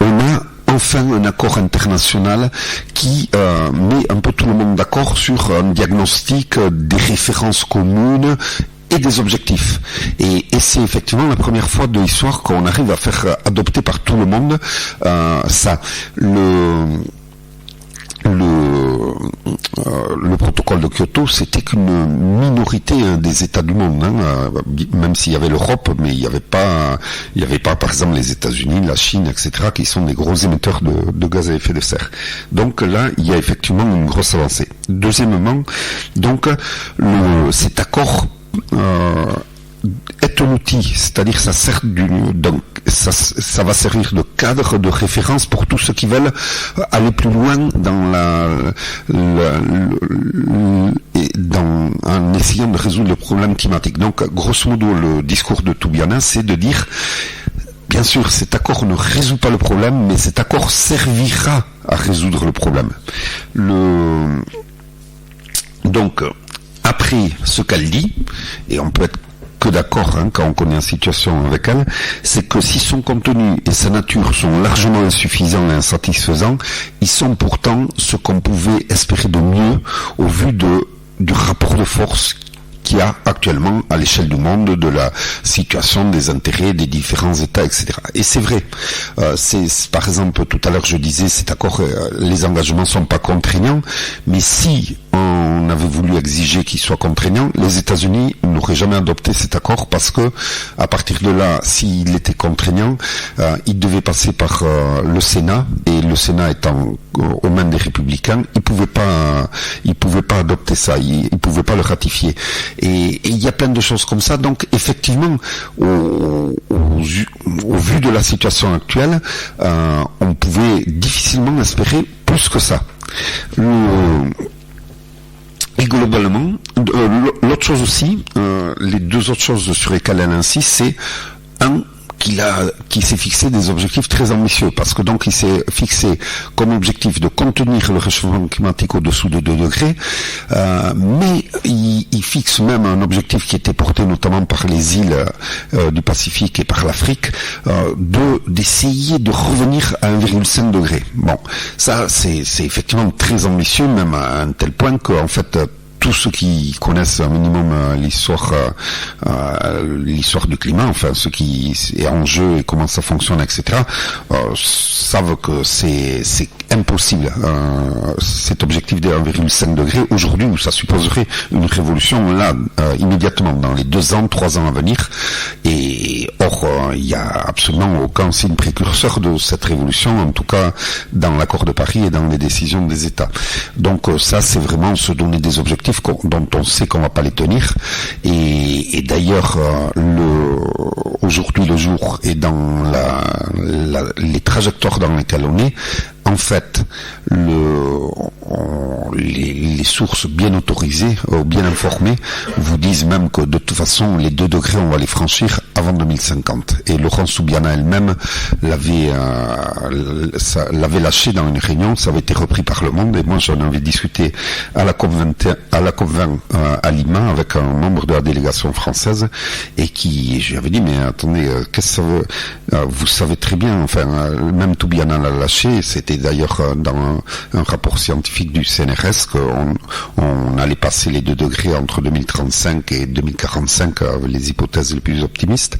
on a enfin un accord international qui met un peu tout le monde d'accord sur un diagnostic, des références communes et des objectifs. Et c'est effectivement la première fois de l'histoire qu'on arrive à faire adopter par tout le monde ça. Le protocole de Kyoto, c'était qu'une minorité des États du monde, même s'il y avait l'Europe, mais il n'y avait pas, par exemple, les États-Unis, la Chine, etc., qui sont des gros émetteurs de gaz à effet de serre. Donc là, il y a effectivement une grosse avancée. Deuxièmement, donc cet accord est un outil, c'est-à-dire ça sert ça va servir de cadre, de référence pour tous ceux qui veulent aller plus loin en essayant de résoudre le problème climatique. Donc, grosso modo, le discours de Toubiana, c'est de dire, bien sûr, cet accord ne résout pas le problème, mais cet accord servira à résoudre le problème. Donc, après ce qu'elle dit, et on peut être que d'accord quand on connaît la situation avec elle, c'est que si son contenu et sa nature sont largement insuffisants et insatisfaisants, ils sont pourtant ce qu'on pouvait espérer de mieux au vu du rapport de force qu'il y a actuellement à l'échelle du monde, de la situation des intérêts des différents États, etc. Et c'est vrai. Par exemple, tout à l'heure je disais, cet accord, les engagements sont pas contraignants, mais si on avait voulu exiger qu'il soit contraignant, les États-Unis n'auraient jamais adopté cet accord parce que, à partir de là, s'il était contraignant, il devait passer par le Sénat, et le Sénat étant aux mains des républicains, il pouvait pas adopter ça, il pouvait pas le ratifier. Et il y a plein de choses comme ça. Donc, effectivement, au vu de la situation actuelle, on pouvait difficilement espérer plus que ça. Et globalement, l'autre chose aussi, les deux autres choses sur lesquelles elle insiste, c'est qui s'est fixé des objectifs très ambitieux, parce que donc il s'est fixé comme objectif de contenir le réchauffement climatique au-dessous de 2 degrés, mais il fixe même un objectif qui était porté notamment par les îles du Pacifique et par l'Afrique, d'essayer de revenir à 1,5 degré. Bon, ça c'est effectivement très ambitieux, même à un tel point qu'en fait tous ceux qui connaissent un minimum l'histoire du climat, enfin ce qui est en jeu et comment ça fonctionne, etc., savent que c'est impossible cet objectif de 1,5 degré aujourd'hui, où ça supposerait une révolution là immédiatement dans les 2 ans, 3 ans à venir. Et or il n'y a absolument aucun signe précurseur de cette révolution, en tout cas dans l'accord de Paris et dans les décisions des États. Donc ça, c'est vraiment se donner des objectifs dont on sait qu'on va pas les tenir, et d'ailleurs aujourd'hui le jour et dans les trajectoires dans lesquelles on est, en fait, les sources bien autorisées, bien informées, vous disent même que de toute façon, les 2 degrés, on va les franchir avant 2050. Et Laurence Toubiana elle-même l'avait lâché dans une réunion, ça avait été repris par Le Monde, et moi j'en avais discuté à la COP20 à Lima avec un membre de la délégation française, et je lui avais dit, mais attendez, qu'est-ce que ça veut, vous savez très bien, enfin, même Toubiana l'a lâché, c'était d'ailleurs dans un rapport scientifique du CNRS qu'on allait passer les 2 degrés entre 2035 et 2045, les hypothèses les plus optimistes.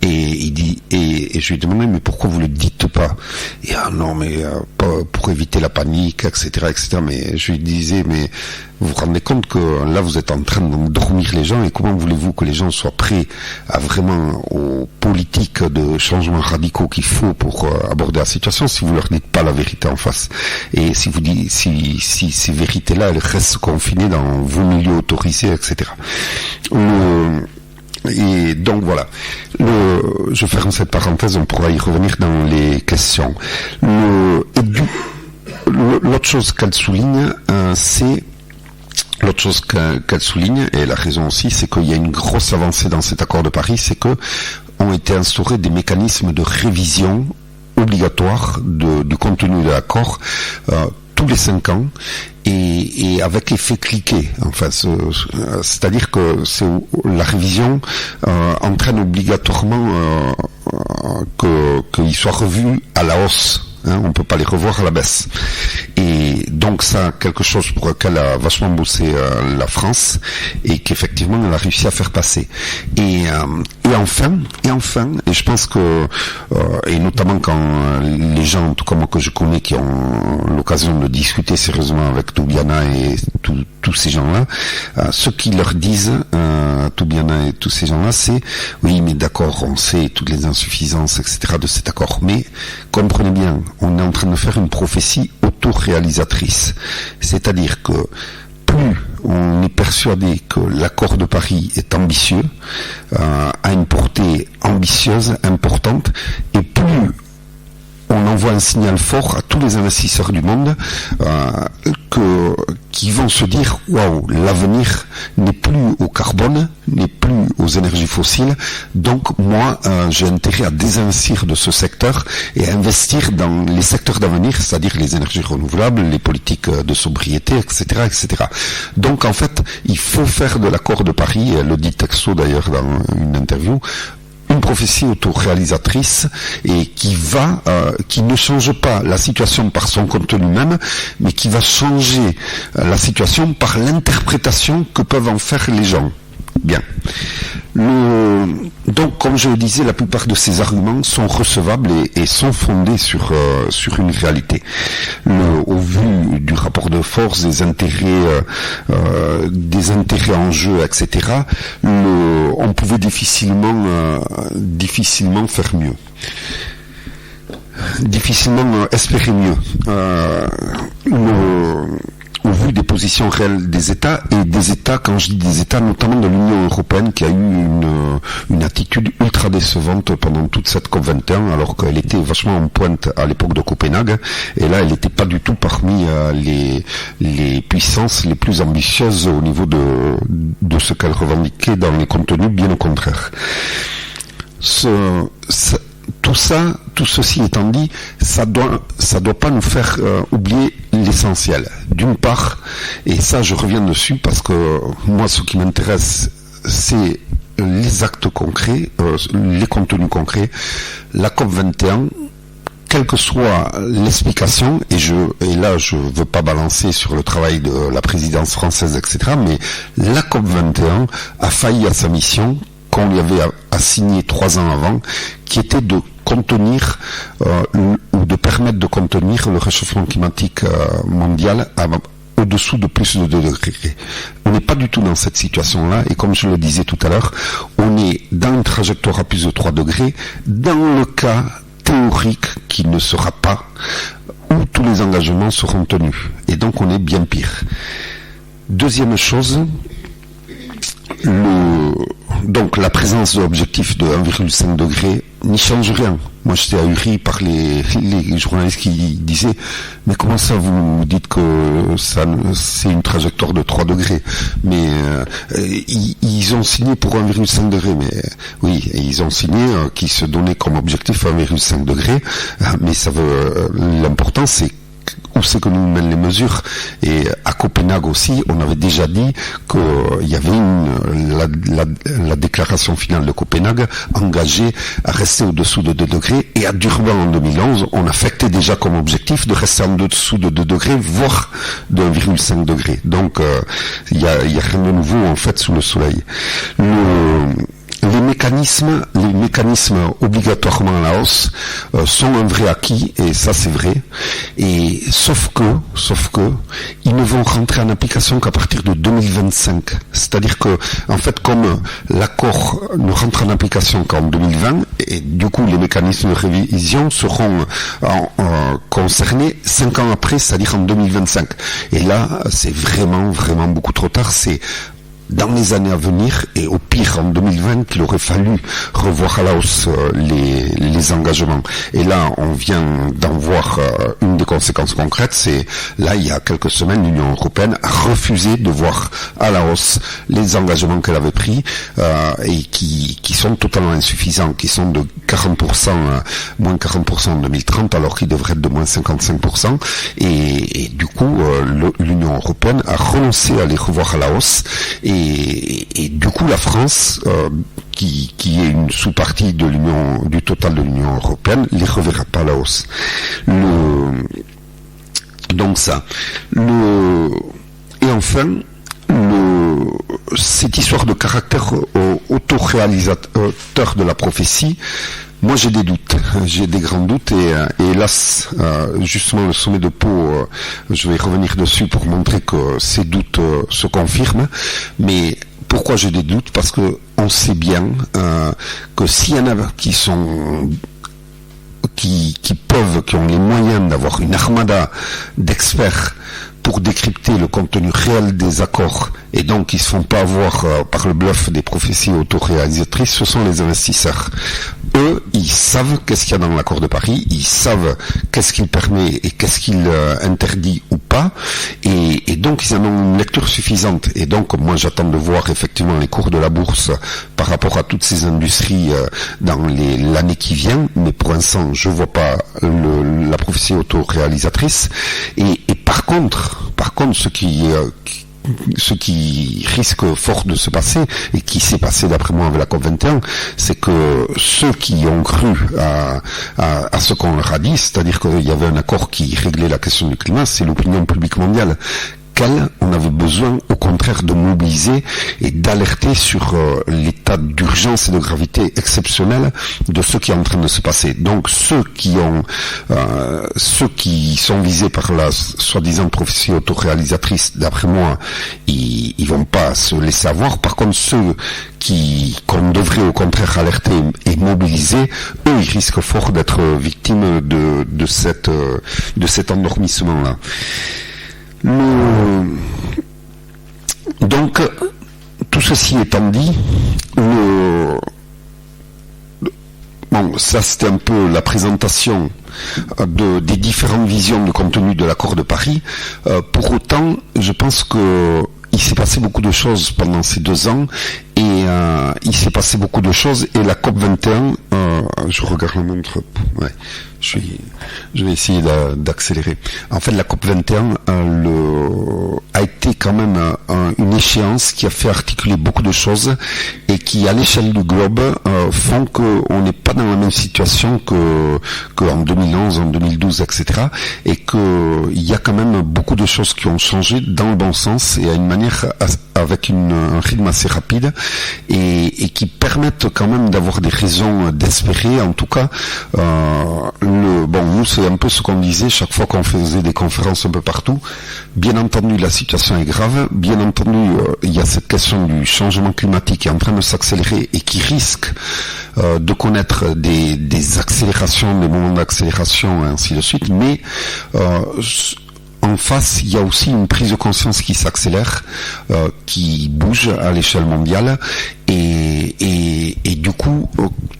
Et il dit, et je lui ai demandé, mais pourquoi vous le dites pas? Et non, mais pour éviter la panique, etc., etc. Mais je lui disais, mais vous vous rendez compte que là vous êtes en train d'endormir les gens, et comment voulez-vous que les gens soient prêts à vraiment aux politiques de changements radicaux qu'il faut pour aborder la situation si vous leur dites pas la vérité en face? Et si vous dites, si ces vérités-là elles restent confinées dans vos milieux autorisés, etc. Et donc voilà, je ferme cette parenthèse, on pourra y revenir dans les questions. L'autre chose qu'elle souligne, et elle a raison aussi, c'est qu'il y a une grosse avancée dans cet accord de Paris, c'est que ont été instaurés des mécanismes de révision obligatoire du contenu de l'accord tous les 5 ans et avec effet cliquet. Enfin, c'est-à-dire que la révision entraîne obligatoirement qu'il soit revu à la hausse. On peut pas les revoir à la baisse. Et donc ça, quelque chose pour lequel a vachement bossé la France et qu'effectivement elle a réussi à faire passer. Et enfin, et je pense que et notamment quand les gens, tout comme moi que je connais, qui ont l'occasion de discuter sérieusement avec Toubiana et tous ces gens-là, ce qu'ils leur disent, Toubiana et tous ces gens-là, c'est oui, mais d'accord, on sait toutes les insuffisances, etc. de cet accord, mais comprenez bien, on est en train de faire une prophétie autoréalisatrice. C'est-à-dire que plus on est persuadé que l'accord de Paris est ambitieux, a une portée ambitieuse, importante, et plus on envoie un signal fort à tous les investisseurs du monde qui vont se dire waouh, l'avenir n'est plus au carbone, n'est plus aux énergies fossiles, donc moi j'ai intérêt à désinvestir de ce secteur et à investir dans les secteurs d'avenir, c'est-à-dire les énergies renouvelables, les politiques de sobriété, etc., etc. Donc en fait, il faut faire de l'accord de Paris, elle le dit texto d'ailleurs dans une interview, une prophétie autoréalisatrice et qui ne change pas la situation par son contenu même, mais qui va changer la situation par l'interprétation que peuvent en faire les gens. Bien. Donc, comme je le disais, la plupart de ces arguments sont recevables et sont fondés sur une réalité. Au vu du rapport de force, des intérêts en jeu, etc., on pouvait difficilement faire mieux. Difficilement espérer mieux. Au vu des positions réelles des États, et des États, quand je dis des États, notamment de l'Union européenne, qui a eu une attitude ultra décevante pendant toute cette COP21, alors qu'elle était vachement en pointe à l'époque de Copenhague, et là elle n'était pas du tout parmi les puissances les plus ambitieuses au niveau de ce qu'elle revendiquait dans les contenus, bien au contraire. Tout ceci étant dit, ça doit pas nous faire oublier l'essentiel. D'une part, et ça je reviens dessus parce que moi ce qui m'intéresse c'est les actes concrets, les contenus concrets. La COP21, quelle que soit l'explication, et là je veux pas balancer sur le travail de la présidence française, etc., mais la COP21 a failli à sa mission qu'on lui avait assigné 3 ans avant, qui était de contenir ou de permettre de contenir le réchauffement climatique mondial au-dessous de plus de 2 degrés. On n'est pas du tout dans cette situation-là, et comme je le disais tout à l'heure, on est dans une trajectoire à plus de 3 degrés, dans le cas théorique qui ne sera pas, où tous les engagements seront tenus. Et donc on est bien pire. Deuxième chose, donc la présence de l'objectif de 1,5 degré n'y change rien. Moi j'étais ahuri par les journalistes qui disaient mais comment ça vous dites que c'est une trajectoire de 3 degrés, mais ils ont signé pour 1,5 degré, mais oui, ils ont signé qu'ils se donnaient comme objectif 1,5 degré, mais ça veut l'important c'est où c'est que nous mènent les mesures. Et à Copenhague aussi, on avait déjà dit qu'il y avait la déclaration finale de Copenhague engagée à rester au-dessous de 2 degrés, et à Durban en 2011, on affectait déjà comme objectif de rester en dessous de 2 degrés, voire de 1,5 degrés. Donc il y a rien de nouveau en fait sous le soleil. Les mécanismes obligatoirement à la hausse sont un vrai acquis, et ça c'est vrai. Et sauf que ils ne vont rentrer en application qu'à partir de 2025. C'est-à-dire que en fait, comme l'accord ne rentre en application qu'en 2020, et du coup les mécanismes de révision seront concernés 5 ans après, c'est-à-dire en 2025. Et là, c'est vraiment beaucoup trop tard. C'est dans les années à venir, et au pire en 2020, qu'il aurait fallu revoir à la hausse les engagements. Et là, on vient d'en voir une des conséquences concrètes, c'est là, il y a quelques semaines, l'Union européenne a refusé de voir à la hausse les engagements qu'elle avait pris et qui qui sont totalement insuffisants, qui sont de 40%, moins 40% en 2030, alors qu'ils devraient être de moins 55%. Et du coup, l'Union européenne a renoncé à les revoir à la hausse. Et du coup, la France, qui est une sous-partie de du total de l'Union européenne, les reverra pas à la hausse. Donc ça. Et enfin, cette histoire de caractère autoréalisateur de la prophétie, moi j'ai des doutes, j'ai des grands doutes et hélas, justement le sommet de Pau, je vais revenir dessus pour montrer que ces doutes se confirment, mais pourquoi j'ai des doutes? Parce que on sait bien que s'il y en a qui ont les moyens d'avoir une armada d'experts pour décrypter le contenu réel des accords et donc ils ne se font pas avoir par le bluff des prophéties autoréalisatrices, ce sont les investisseurs. Eux, ils savent qu'est-ce qu'il y a dans l'accord de Paris, ils savent qu'est-ce qu'il permet et qu'est-ce qu'il interdit ou pas, et donc ils en ont une lecture suffisante. Et donc moi j'attends de voir effectivement les cours de la bourse par rapport à toutes ces industries dans l'année qui vient, mais pour l'instant je vois pas la prophétie autoréalisatrice. Et par contre, ce qui risque fort de se passer, et qui s'est passé d'après moi avec la COP21, c'est que ceux qui ont cru à ce qu'on leur a dit, c'est-à-dire qu'il y avait un accord qui réglait la question du climat, c'est l'opinion publique mondiale. On avait besoin au contraire de mobiliser et d'alerter sur l'état d'urgence et de gravité exceptionnelle de ce qui est en train de se passer. Donc ceux qui sont visés par la soi-disant prophétie autoréalisatrice, d'après moi, ils vont pas se laisser avoir. Par contre, ceux qu'on devrait au contraire alerter et mobiliser, eux, ils risquent fort d'être victimes de cet endormissement-là. Donc, tout ceci étant dit, ça c'était un peu la présentation des différentes visions de contenu de l'accord de Paris. Pour autant, je pense que il s'est passé beaucoup de choses pendant ces 2 ans et il s'est passé beaucoup de choses et la COP21, je regarde la montre, ouais, je vais essayer d'accélérer. En fait, la COP21 a été quand même une échéance qui a fait articuler beaucoup de choses et qui, à l'échelle du globe, font qu'on n'est pas dans la même situation qu'en 2011, en 2012, etc. Et qu'il y a quand même beaucoup de choses qui ont changé dans le bon sens et à une manière avec un rythme assez rapide et qui permettent quand même d'avoir des raisons d'espérer. En tout cas, nous c'est un peu ce qu'on disait chaque fois qu'on faisait des conférences un peu partout. Bien entendu, la situation est grave. Bien entendu, il y a cette question du changement climatique qui est en train de s'accélérer et qui risque de connaître des accélérations, des moments d'accélération et ainsi de suite. Mais en face, il y a aussi une prise de conscience qui s'accélère, qui bouge à l'échelle mondiale, et du coup,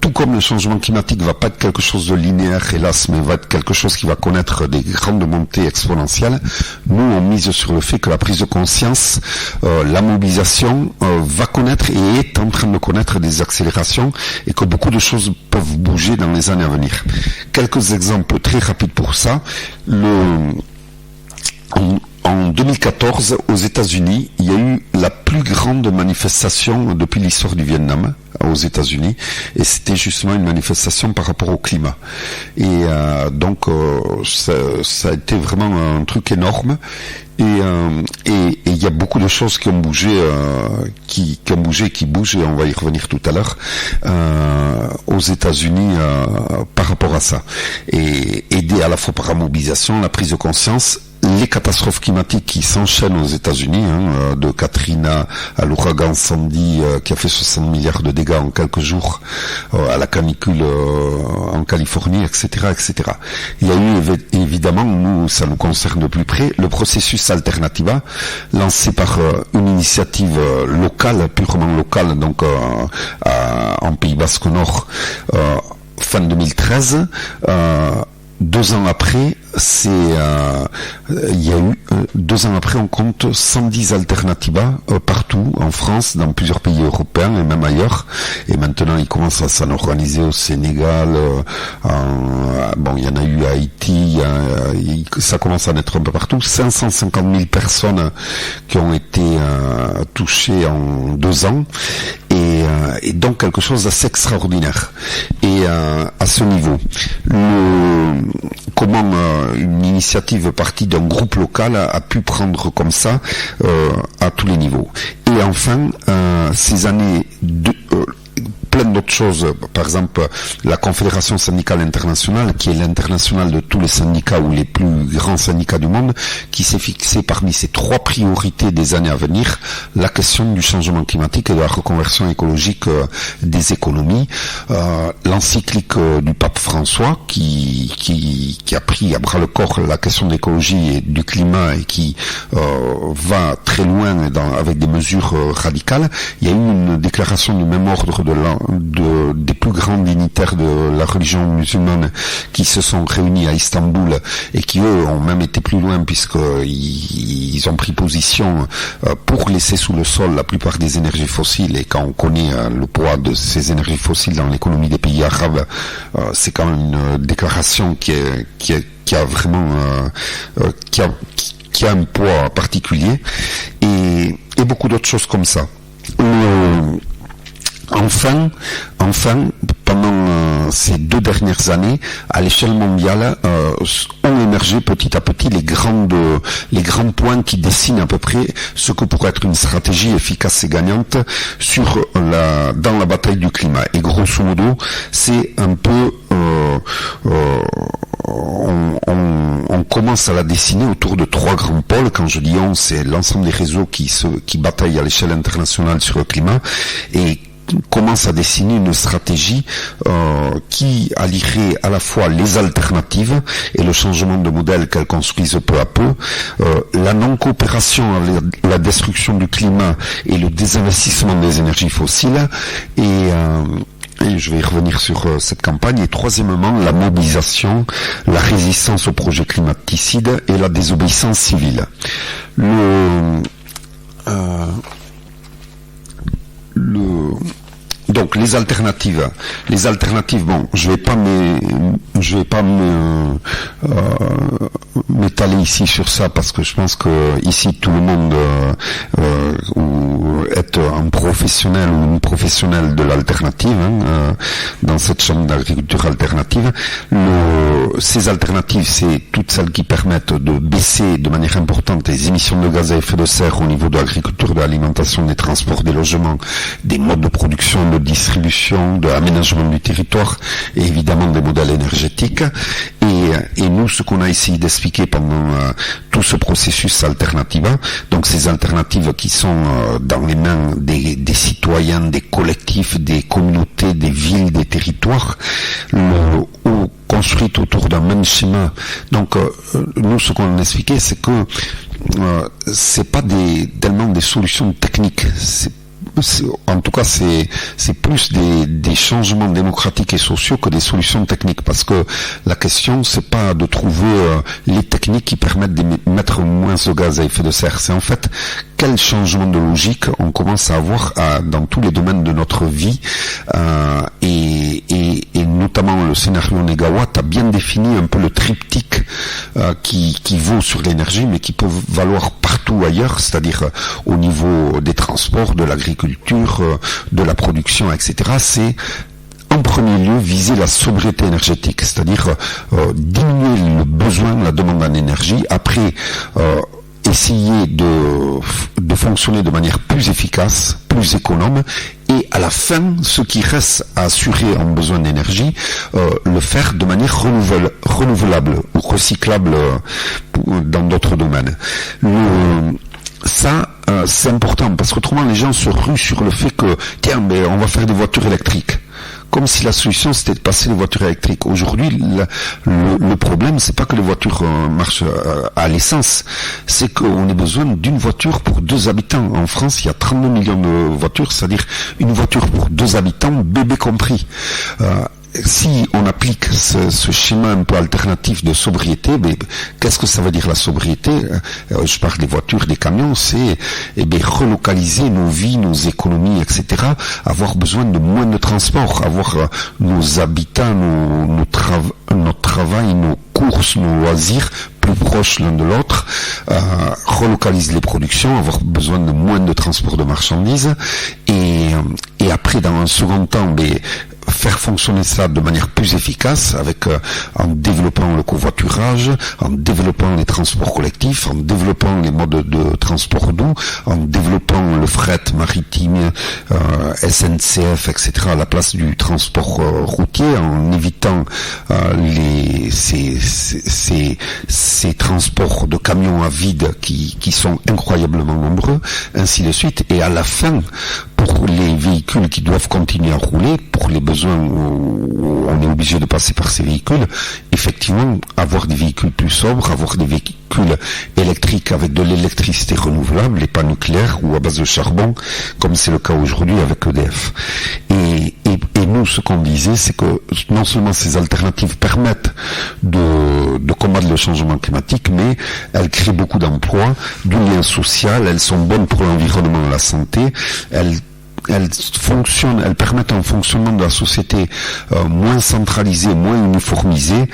tout comme le changement climatique va pas être quelque chose de linéaire, hélas, mais va être quelque chose qui va connaître des grandes montées exponentielles, nous on mise sur le fait que la prise de conscience, la mobilisation va connaître et est en train de connaître des accélérations, et que beaucoup de choses peuvent bouger dans les années à venir. Quelques exemples très rapides pour ça. En 2014, aux États-Unis, il y a eu la plus grande manifestation depuis l'histoire du Vietnam aux États-Unis, et c'était justement une manifestation par rapport au climat. Et donc, ça a été vraiment un truc énorme. Et il y a beaucoup de choses qui ont bougé, qui bougent, et on va y revenir tout à l'heure, aux États-Unis par rapport à ça. Et aider à la fois par la mobilisation, la prise de conscience, les catastrophes climatiques qui s'enchaînent aux États-Unis, de Katrina à l'ouragan Sandy qui a fait 60 milliards de dégâts en quelques jours, à la canicule en Californie, etc., etc. Il y a eu évidemment, nous, ça nous concerne de plus près, le processus Alternativa, lancé par une initiative locale, purement locale, donc en Pays Basque Nord, fin 2013, 2 ans après, il y a eu 2 ans après, on compte 110 alternatives partout en France, dans plusieurs pays européens et même ailleurs. Et maintenant, ils commencent à s'en organiser au Sénégal. Il y en a eu à Haïti. Ça commence à naître un peu partout. 550 000 personnes qui ont été touchées en 2 ans. Et donc quelque chose d'assez extraordinaire. Et à ce niveau, comment une initiative partie d'un groupe local a pu prendre comme ça à tous les niveaux. Et enfin, ces années plein d'autres choses, par exemple la Confédération syndicale internationale, qui est l'internationale de tous les syndicats ou les plus grands syndicats du monde, qui s'est fixé parmi ses 3 priorités des années à venir la question du changement climatique et de la reconversion écologique des économies. L'encyclique du pape François qui a pris à bras le corps la question de l'écologie et du climat et qui va très loin avec des mesures radicales. Il y a eu une déclaration du même ordre des plus grands dignitaires de la religion musulmane qui se sont réunis à Istanbul et qui eux ont même été plus loin puisqu'ils ont pris position pour laisser sous le sol la plupart des énergies fossiles. Et quand on connaît le poids de ces énergies fossiles dans l'économie des pays arabes, c'est quand même une déclaration qui a vraiment qui a un poids particulier et beaucoup d'autres choses comme ça. Enfin, pendant ces 2 dernières années, à l'échelle mondiale, ont émergé petit à petit les grands points qui dessinent à peu près ce que pourrait être une stratégie efficace et gagnante dans la bataille du climat. Et grosso modo, c'est un peu on commence à la dessiner autour de 3 grands pôles. Quand je dis on, c'est l'ensemble des réseaux qui bataillent à l'échelle internationale sur le climat et commence à dessiner une stratégie qui allierait à la fois les alternatives et le changement de modèle qu'elles construisent peu à peu, la non-coopération à la destruction du climat et le désinvestissement des énergies fossiles et je vais y revenir sur cette campagne. Et troisièmement, la mobilisation, la résistance aux projets climaticides et la désobéissance civile. Donc les alternatives, bon, je vais pas m'étaler ici sur ça parce que je pense que ici tout le monde est un professionnel ou une professionnelle de l'alternative dans cette chambre d'agriculture alternative. Ces alternatives, c'est toutes celles qui permettent de baisser de manière importante les émissions de gaz à effet de serre au niveau de l'agriculture, de l'alimentation, des transports, des logements, des modes de production, de distribution, de l'aménagement du territoire et évidemment des modèles énergétiques. Et nous, ce qu'on a essayé d'expliquer pendant tout ce processus alternative, donc ces alternatives qui sont dans les mains des citoyens, des collectifs, des communautés, des villes, des territoires, construites autour d'un même schéma. Donc nous, ce qu'on a expliqué, c'est que c'est pas tellement des solutions techniques. En tout cas, c'est plus des changements démocratiques et sociaux que des solutions techniques, parce que la question, c'est pas de trouver les techniques qui permettent d'émettre moins de gaz à effet de serre. C'est en fait quel changement de logique on commence à avoir dans tous les domaines de notre vie, et notamment le scénario Négawatt a bien défini un peu le triptyque qui vaut sur l'énergie, mais qui peut valoir partout ailleurs, c'est-à-dire au niveau des transports, de l'agriculture, de la production, etc. C'est en premier lieu viser la sobriété énergétique, c'est-à-dire diminuer le besoin, la demande en énergie. Après, essayer de fonctionner de manière plus efficace, plus économe, et à la fin, ce qui reste à assurer en besoin d'énergie, le faire de manière renouvelable ou recyclable dans d'autres domaines. Ça, c'est important, parce qu'autrement les gens se ruent sur le fait que, tiens, mais on va faire des voitures électriques. Comme si la solution c'était de passer les voitures électriques. Aujourd'hui, le problème, c'est pas que les voitures marchent à l'essence, c'est qu'on a besoin d'une voiture pour 2 habitants. En France, il y a 32 millions de voitures, c'est-à-dire une voiture pour 2 habitants, bébé compris. si on applique ce schéma un peu alternatif de sobriété, mais qu'est-ce que ça veut dire la sobriété? Je parle des voitures, des camions, c'est relocaliser nos vies, nos économies, etc. Avoir besoin de moins de transport, avoir nos habitats, notre travail, nos courses, nos loisirs plus proches l'un de l'autre, relocaliser les productions, avoir besoin de moins de transport de marchandises, et après, dans un second temps, faire fonctionner ça de manière plus efficace en développant le covoiturage, en développant les transports collectifs, en développant les modes de transport doux, en développant le fret maritime, SNCF, etc. à la place du transport routier, en évitant ces transports de camions à vide qui sont incroyablement nombreux, ainsi de suite. Et à la fin, pour les véhicules qui doivent continuer à rouler, pour les besoins où on est obligé de passer par ces véhicules, effectivement, avoir des véhicules plus sobres, avoir des véhicules électriques avec de l'électricité renouvelable et pas nucléaire ou à base de charbon, comme c'est le cas aujourd'hui avec EDF. Et nous, ce qu'on disait, c'est que non seulement ces alternatives permettent de combattre le changement climatique, mais elles créent beaucoup d'emplois, du lien social, elles sont bonnes pour l'environnement et la santé, elles permettent un fonctionnement de la société moins centralisé, moins uniformisé,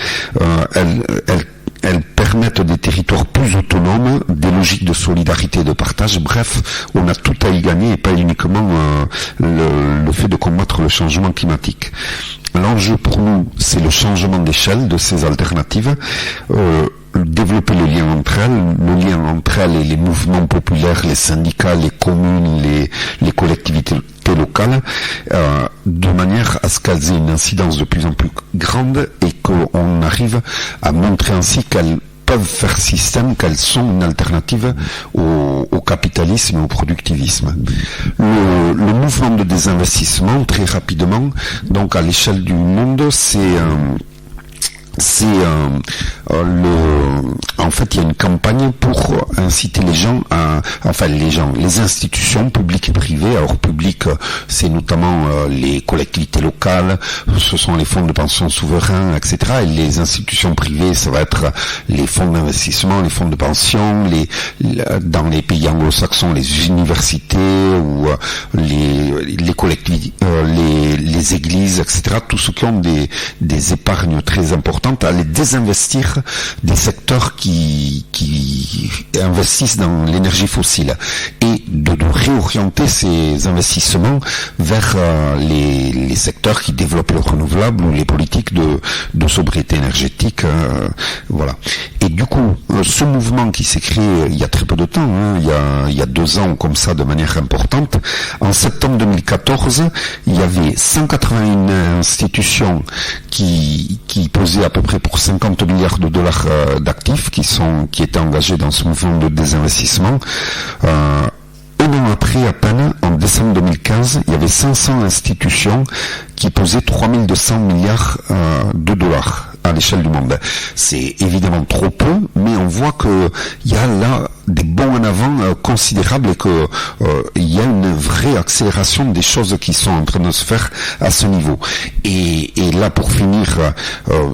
elles permettent des territoires plus autonomes, des logiques de solidarité et de partage. Bref, on a tout à y gagner et pas uniquement le fait de combattre le changement climatique. L'enjeu pour nous, c'est le changement d'échelle de ces alternatives, développer le lien entre elles et les mouvements populaires, les syndicats, les communes, les collectivités locales, de manière à ce qu'elles aient une incidence de plus en plus grande et qu'on arrive à montrer ainsi qu'elles peuvent faire système, qu'elles sont une alternative au capitalisme et au productivisme. Le mouvement de désinvestissement, très rapidement, donc à l'échelle du monde, en fait, il y a une campagne pour inciter les institutions publiques et privées. Alors publiques, c'est notamment les collectivités locales, ce sont les fonds de pension souverains, etc. Et les institutions privées, ça va être les fonds d'investissement, les fonds de pension, dans les pays anglo-saxons, les universités ou les collectivités, les églises, etc. Tous ceux qui ont des épargnes très importantes, à les désinvestir des secteurs qui investissent dans l'énergie fossile et de réorienter ces investissements vers les secteurs qui développent le renouvelable ou les politiques de sobriété énergétique, voilà. Et du coup, ce mouvement qui s'est créé il y a très peu de temps, il y a 2 ans comme ça de manière importante, en septembre 2014, il y avait 181 institutions qui pesaient à peu près pour 50 milliards de dollars d'actifs qui étaient engagés dans ce mouvement de désinvestissement. Un an après, à peine, en décembre 2015, il y avait 500 institutions qui pesaient 3200 milliards de dollars à l'échelle du monde. C'est évidemment trop peu, mais on voit que il y a là des bons en avant considérables et que il y a une vraie accélération des choses qui sont en train de se faire à ce niveau. Et là, pour finir,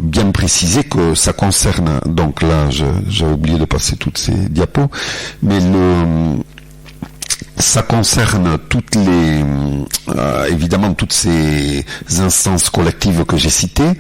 bien préciser que ça concerne, donc là, j'ai oublié de passer toutes ces diapos, mais ça concerne évidemment toutes ces instances collectives que j'ai citées,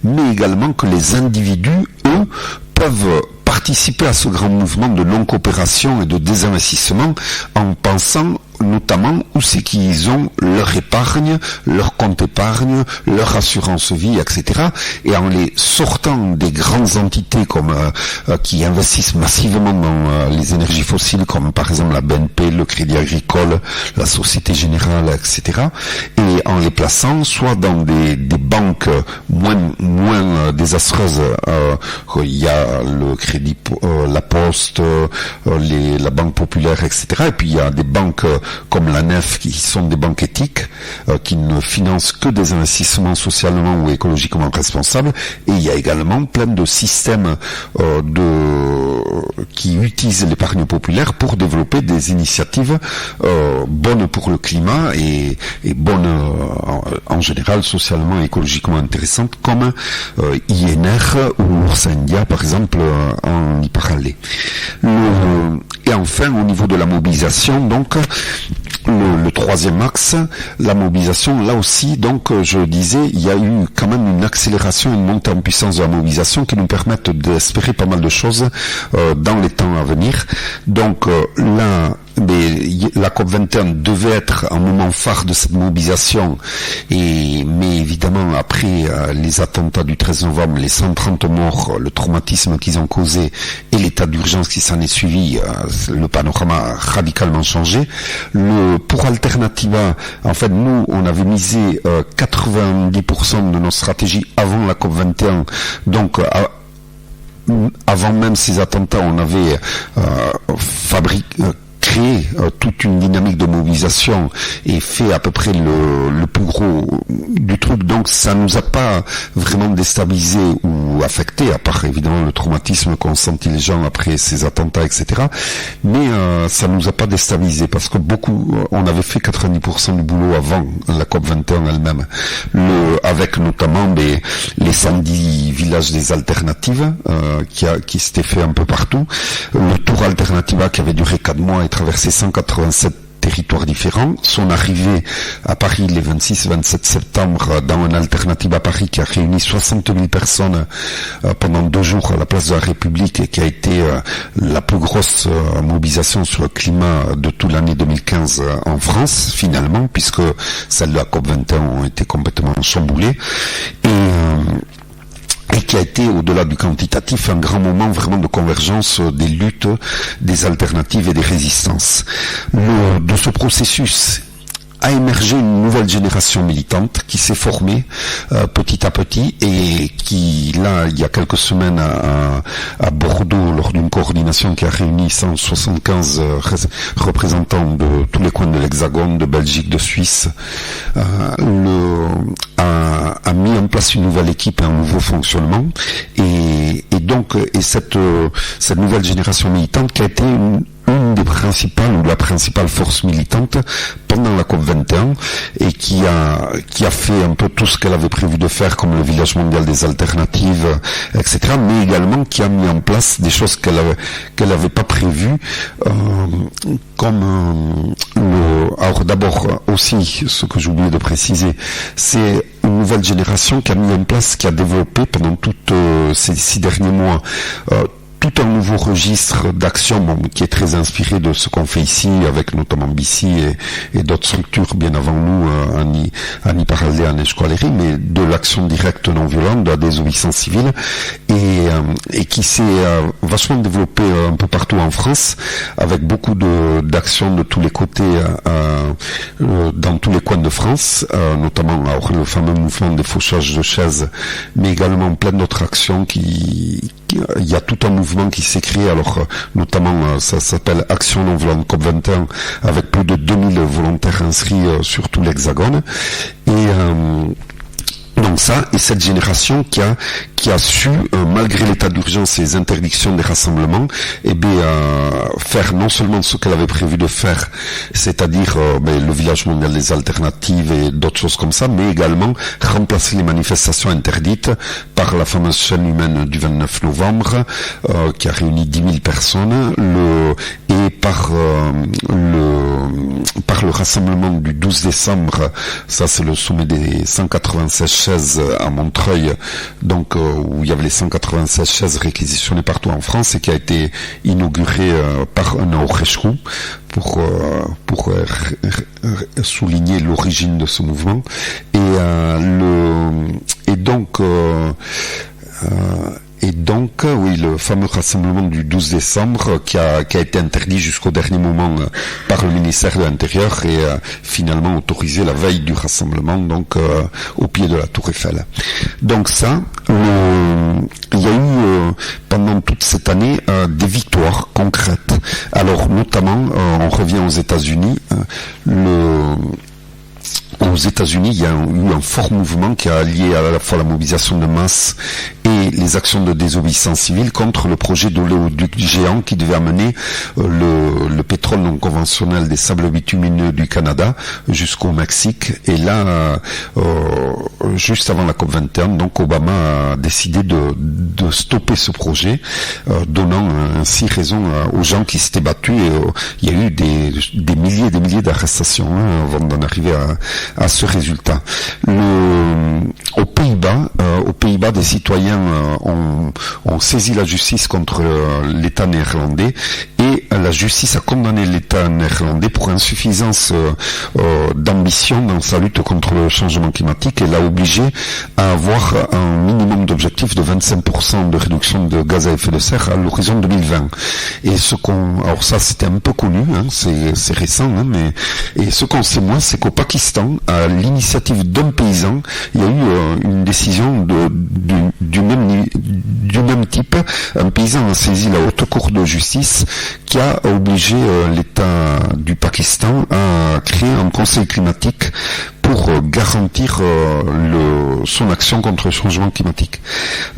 mais également que les individus, eux, peuvent participer à ce grand mouvement de non-coopération et de désinvestissement en pensant notamment où c'est qu'ils ont leur épargne, leur compte épargne, leur assurance vie, etc. Et en les sortant des grandes entités comme qui investissent massivement dans les énergies fossiles, comme par exemple la BNP, le Crédit Agricole, la Société Générale, etc. Et en les plaçant soit dans des banques moins désastreuses. Il y a le Crédit, la Poste, la Banque Populaire, etc. Et puis il y a des banques comme la NEF, qui sont des banques éthiques, qui ne financent que des investissements socialement ou écologiquement responsables. Et il y a également plein de systèmes qui utilisent l'épargne populaire pour développer des initiatives bonnes pour le climat et bonnes en général socialement et écologiquement. écologiquement intéressantes comme INR ou Ours India, par exemple, en y parler. Et enfin, au niveau de la mobilisation, donc, le troisième axe, la mobilisation, là aussi, donc, je disais, il y a eu quand même une accélération, une montée en puissance de la mobilisation qui nous permettent d'espérer pas mal de choses dans les temps à venir. Donc, là, la COP21 devait être un moment phare de cette mobilisation, mais évidemment après les attentats du 13 novembre, les 130 morts, le traumatisme qu'ils ont causé et l'état d'urgence qui s'en est suivi, le panorama a radicalement changé. Pour Alternativa, en fait, nous, on avait misé 90% de nos stratégies avant la COP21, donc avant même ces attentats, on avait créé toute une dynamique de mobilisation et fait à peu près le plus gros du truc. Donc ça nous a pas vraiment déstabilisé ou affecté, à part évidemment le traumatisme qu'ont senti les gens après ces attentats, etc. Mais ça nous a pas déstabilisé parce que on avait fait 90% du boulot avant la COP21 elle-même, avec notamment les 110 villages des alternatives qui s'étaient fait un peu partout, le tour Alternativa qui avait duré 4 mois et traversé 187 territoires différents, son arrivée à Paris les 26-27 septembre dans une alternative à Paris qui a réuni 60 000 personnes pendant 2 jours à la place de la République et qui a été la plus grosse mobilisation sur le climat de toute l'année 2015 en France finalement, puisque celles de la COP21 ont été complètement chamboulées. Et qui a été, au-delà du quantitatif, un grand moment vraiment de convergence des luttes, des alternatives et des résistances. De ce processus a émergé une nouvelle génération militante qui s'est formée petit à petit et qui, là, il y a quelques semaines à Bordeaux, lors d'une coordination qui a réuni 175 représentants de tous les coins de l'Hexagone, de Belgique, de Suisse, a mis en place une nouvelle équipe et un nouveau fonctionnement. Et donc, cette nouvelle génération militante qui a été une des principales ou la principale force militante pendant la COP21 et qui a fait un peu tout ce qu'elle avait prévu de faire comme le village mondial des alternatives, etc., mais également qui a mis en place des choses qu'elle avait pas prévues, comme alors d'abord aussi, ce que j'ai oublié de préciser, c'est une nouvelle génération qui a mis en place, qui a développé pendant toutes ces 6 derniers mois tout un nouveau registre d'action qui est très inspiré de ce qu'on fait ici avec notamment BC et d'autres structures bien avant nous, Annie Paraldé, Anne Esqualeri, mais de l'action directe non violente, de la désobéissance civile et qui s'est vachement développé un peu partout en France avec beaucoup d'actions de tous les côtés dans tous les coins de France, notamment alors, le fameux mouvement des fauchages de chaises, mais également plein d'autres actions il y a tout un mouvement qui s'est créé, alors notamment ça s'appelle Action non violente COP21 avec plus de 2000 volontaires inscrits sur tout l'Hexagone donc ça, et cette génération qui a su, malgré l'état d'urgence et les interdictions des rassemblements, faire non seulement ce qu'elle avait prévu de faire, c'est-à-dire le village mondial des alternatives et d'autres choses comme ça, mais également remplacer les manifestations interdites par la fameuse chaîne humaine du 29 novembre, qui a réuni 10 000 personnes, et par le rassemblement du 12 décembre, ça c'est le sommet des 196 chaises à Montreuil, donc où il y avait les 196 chaises réquisitionnées partout en France et qui a été inauguré par un Aurechou pour souligner l'origine de ce mouvement et donc, oui, le fameux rassemblement du 12 décembre qui a été interdit jusqu'au dernier moment par le ministère de l'Intérieur et finalement autorisé la veille du rassemblement, donc au pied de la Tour Eiffel. Donc ça, il y a eu pendant toute cette année des victoires concrètes. Alors notamment, on revient aux États-Unis. Aux États-Unis, il y a eu un fort mouvement qui a allié à la fois la mobilisation de masse et les actions de désobéissance civile contre le projet d'oléoduc géant qui devait amener le pétrole non conventionnel des sables bitumineux du Canada jusqu'au Mexique. Et là, juste avant la COP21, donc Obama a décidé de stopper ce projet, donnant ainsi raison aux gens qui s'étaient battus. Et il y a eu des milliers et des milliers d'arrestations avant d'en arriver à ce résultat. Aux Pays-Bas, des citoyens ont saisi la justice contre l'État néerlandais, et la justice a condamné l'État néerlandais pour insuffisance d'ambition dans sa lutte contre le changement climatique, et l'a obligé à avoir un minimum d'objectif de 25% de réduction de gaz à effet de serre à l'horizon 2020. Et alors ça c'était un peu connu, c'est récent, et ce qu'on sait moins, c'est qu'au Pakistan, à l'initiative d'un paysan, il y a eu une décision du même type. Un paysan a saisi la haute cour de justice qui a obligé l'État du Pakistan à créer un conseil climatique pour garantir son action contre le changement climatique.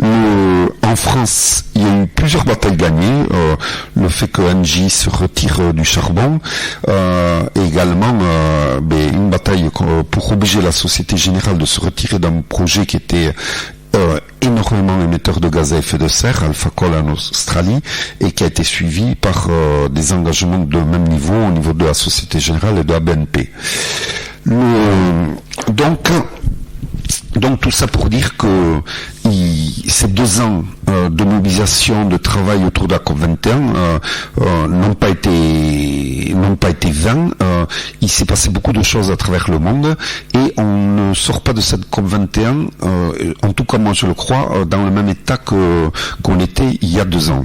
En France, il y a eu plusieurs batailles gagnées. Le fait que Engie se retire du charbon, également une bataille pour obliger la Société Générale de se retirer d'un projet qui était énormément émetteur de gaz à effet de serre, Alpha Coal en Australie, et qui a été suivi par des engagements de même niveau au niveau de la Société Générale et de la BNP. Donc tout ça pour dire que ces 2 ans de mobilisation, de travail autour de la COP21 n'ont pas été vains. Il s'est passé beaucoup de choses à travers le monde, et on ne sort pas de cette COP21, en tout cas moi je le crois, dans le même état qu'on était il y a 2 ans.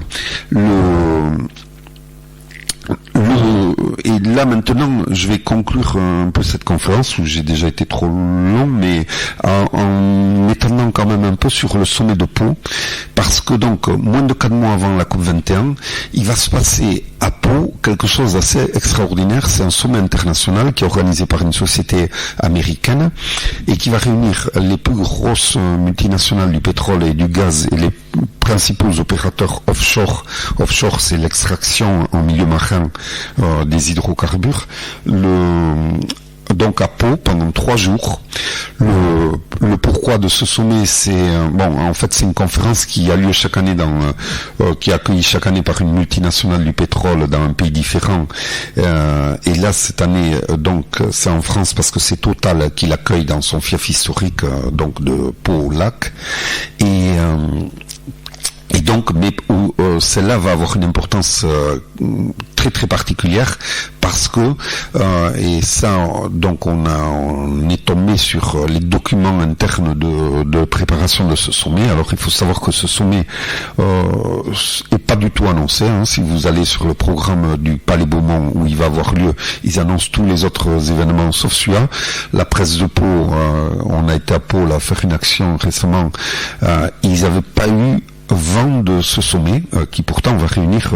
Et là maintenant, je vais conclure un peu cette conférence où j'ai déjà été trop long, mais en m'étendant quand même un peu sur le sommet de Pau, parce que donc moins de 4 mois avant la COP21, il va se passer à Pau quelque chose d'assez extraordinaire. C'est un sommet international qui est organisé par une société américaine et qui va réunir les plus grosses multinationales du pétrole et du gaz et les principaux opérateurs offshore. Offshore, c'est l'extraction en milieu marin des hydrocarbures. Donc à Pau pendant 3 jours. Le pourquoi de ce sommet, c'est en fait c'est une conférence qui a lieu chaque année qui est accueillie chaque année par une multinationale du pétrole dans un pays différent. Et là cette année donc c'est en France parce que c'est Total qui l'accueille dans son fief historique donc de Pau-Lac. Et donc, celle-là va avoir une importance très très particulière parce que et ça donc on est tombé sur les documents internes de préparation de ce sommet. Alors il faut savoir que ce sommet est pas du tout annoncé. Si vous allez sur le programme du Palais Beaumont où il va avoir lieu, ils annoncent tous les autres événements sauf celui-là. La presse de Pau, on a été à Pau là faire une action récemment. Ils n'avaient pas eu vent de ce sommet qui pourtant va réunir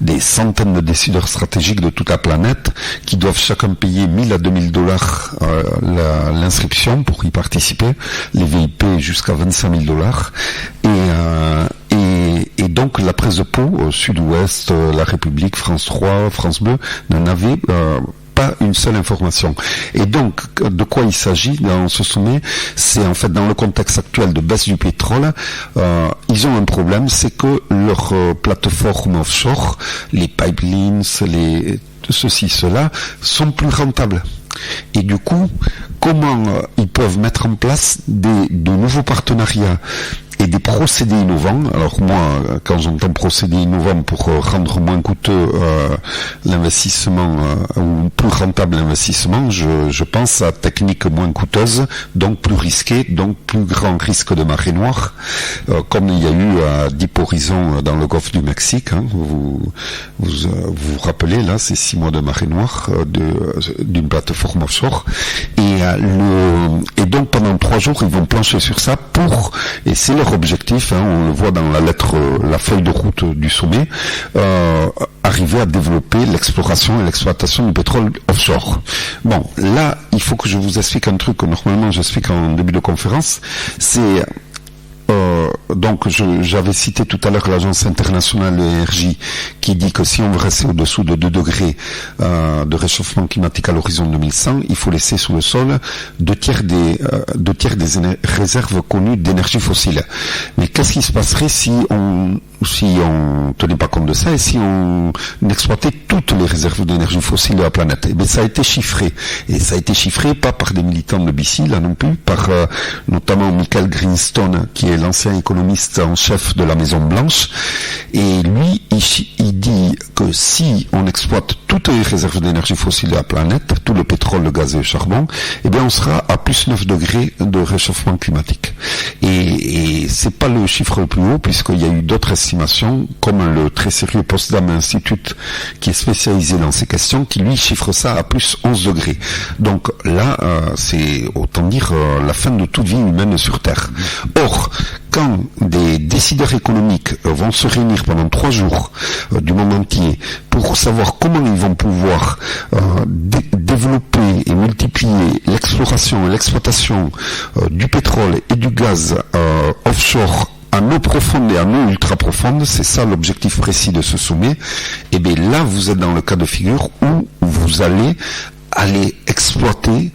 des centaines de décideurs stratégiques de toute la planète qui doivent chacun payer 1000 à 2000 dollars l'inscription pour y participer, les VIP jusqu'à 25 000 dollars. Et donc la presse de Pau, Sud-Ouest, La République, France 3, France Bleu n'en avait pas une seule information. Et donc, de quoi il s'agit dans ce sommet? C'est en fait dans le contexte actuel de baisse du pétrole, ils ont un problème, c'est que leurs plateformes offshore, les pipelines, cela, sont plus rentables. Et du coup, comment ils peuvent mettre en place de nouveaux partenariats et des procédés innovants? Alors moi, quand j'entends procédés innovants pour rendre moins coûteux l'investissement ou plus rentable l'investissement, je pense à techniques moins coûteuses, donc plus risquées, donc plus grand risque de marée noire, comme il y a eu à Deep Horizon dans le golfe du Mexique. Vous rappelez, là, c'est 6 mois de marée noire d'une plateforme offshore. Et donc pendant 3 jours, ils vont plancher sur ça et c'est leur objectif, on le voit dans la feuille de route du sommet, arriver à développer l'exploration et l'exploitation du pétrole offshore. Bon, là, il faut que je vous explique un truc que normalement j'explique en début de conférence, c'est donc j'avais cité tout à l'heure l'Agence internationale de l'énergie qui dit que si on veut rester au-dessous de 2 degrés de réchauffement climatique à l'horizon 2100, il faut laisser sous le sol 2/3 des réserves connues d'énergie fossile. Mais qu'est-ce qui se passerait si on tenait pas compte de ça et si on exploitait toutes les réserves d'énergie fossile de la planète? Eh bien, ça a été chiffré. Et ça a été chiffré pas par des militants de BC, là non plus, par notamment Michael Greenstone, qui est l'ancien économiste en chef de la Maison Blanche. Et lui, il dit que si on exploite toutes les réserves d'énergie fossile de la planète, tout le pétrole, le gaz et le charbon, eh bien, on sera à plus 9 degrés de réchauffement climatique. Et c'est pas le chiffre le plus haut, puisqu'il y a eu d'autres estimations, comme le très sérieux Potsdam Institute, qui est spécialisé dans ces questions, qui lui chiffre ça à plus 11 degrés. Donc là, c'est autant dire la fin de toute vie humaine sur Terre. Or, quand des décideurs économiques vont se réunir pendant 3 jours du monde entier pour savoir comment ils vont pouvoir développer et multiplier l'exploration et l'exploitation du pétrole et du gaz offshore à eau profonde et à eau ultra profonde, c'est ça l'objectif précis de ce sommet, et bien là vous êtes dans le cas de figure où vous allez exploiter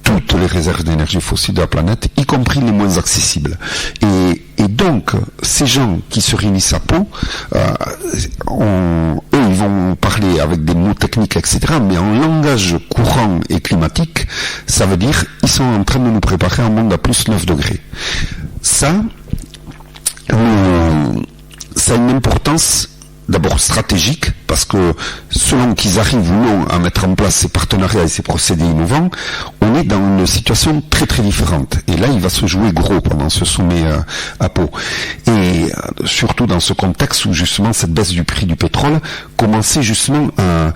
toutes les réserves d'énergie fossile de la planète, y compris les moins accessibles. Et donc, ces gens qui se réunissent à Pau, eux, ils vont parler avec des mots techniques, etc., mais en langage courant et climatique, ça veut dire ils sont en train de nous préparer un monde à plus 9 degrés. Ça a une importance d'abord stratégique, parce que selon qu'ils arrivent ou non à mettre en place ces partenariats et ces procédés innovants, on est dans une situation très très différente. Et là, il va se jouer gros pendant ce sommet à Pau. Et surtout dans ce contexte où justement cette baisse du prix du pétrole commençait justement à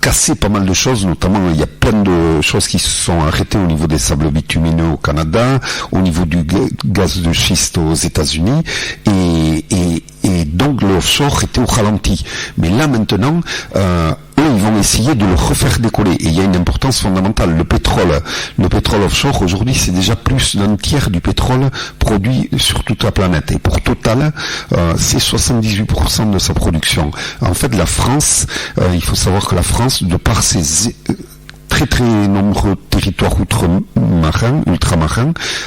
casser pas mal de choses, notamment il y a plein de choses qui se sont arrêtées au niveau des sables bitumineux au Canada, au niveau du gaz de schiste aux États-Unis, et donc le offshore était au ralenti. Mais là maintenant, eux ils vont essayer de le refaire décoller. Et il y a une importance fondamentale. Le pétrole offshore aujourd'hui c'est déjà plus d'un tiers du pétrole produit sur toute la planète. Et pour Total, c'est 78% de sa production. En fait, la France, il faut savoir que la France, de par ses très très nombreux territoires ultramarins,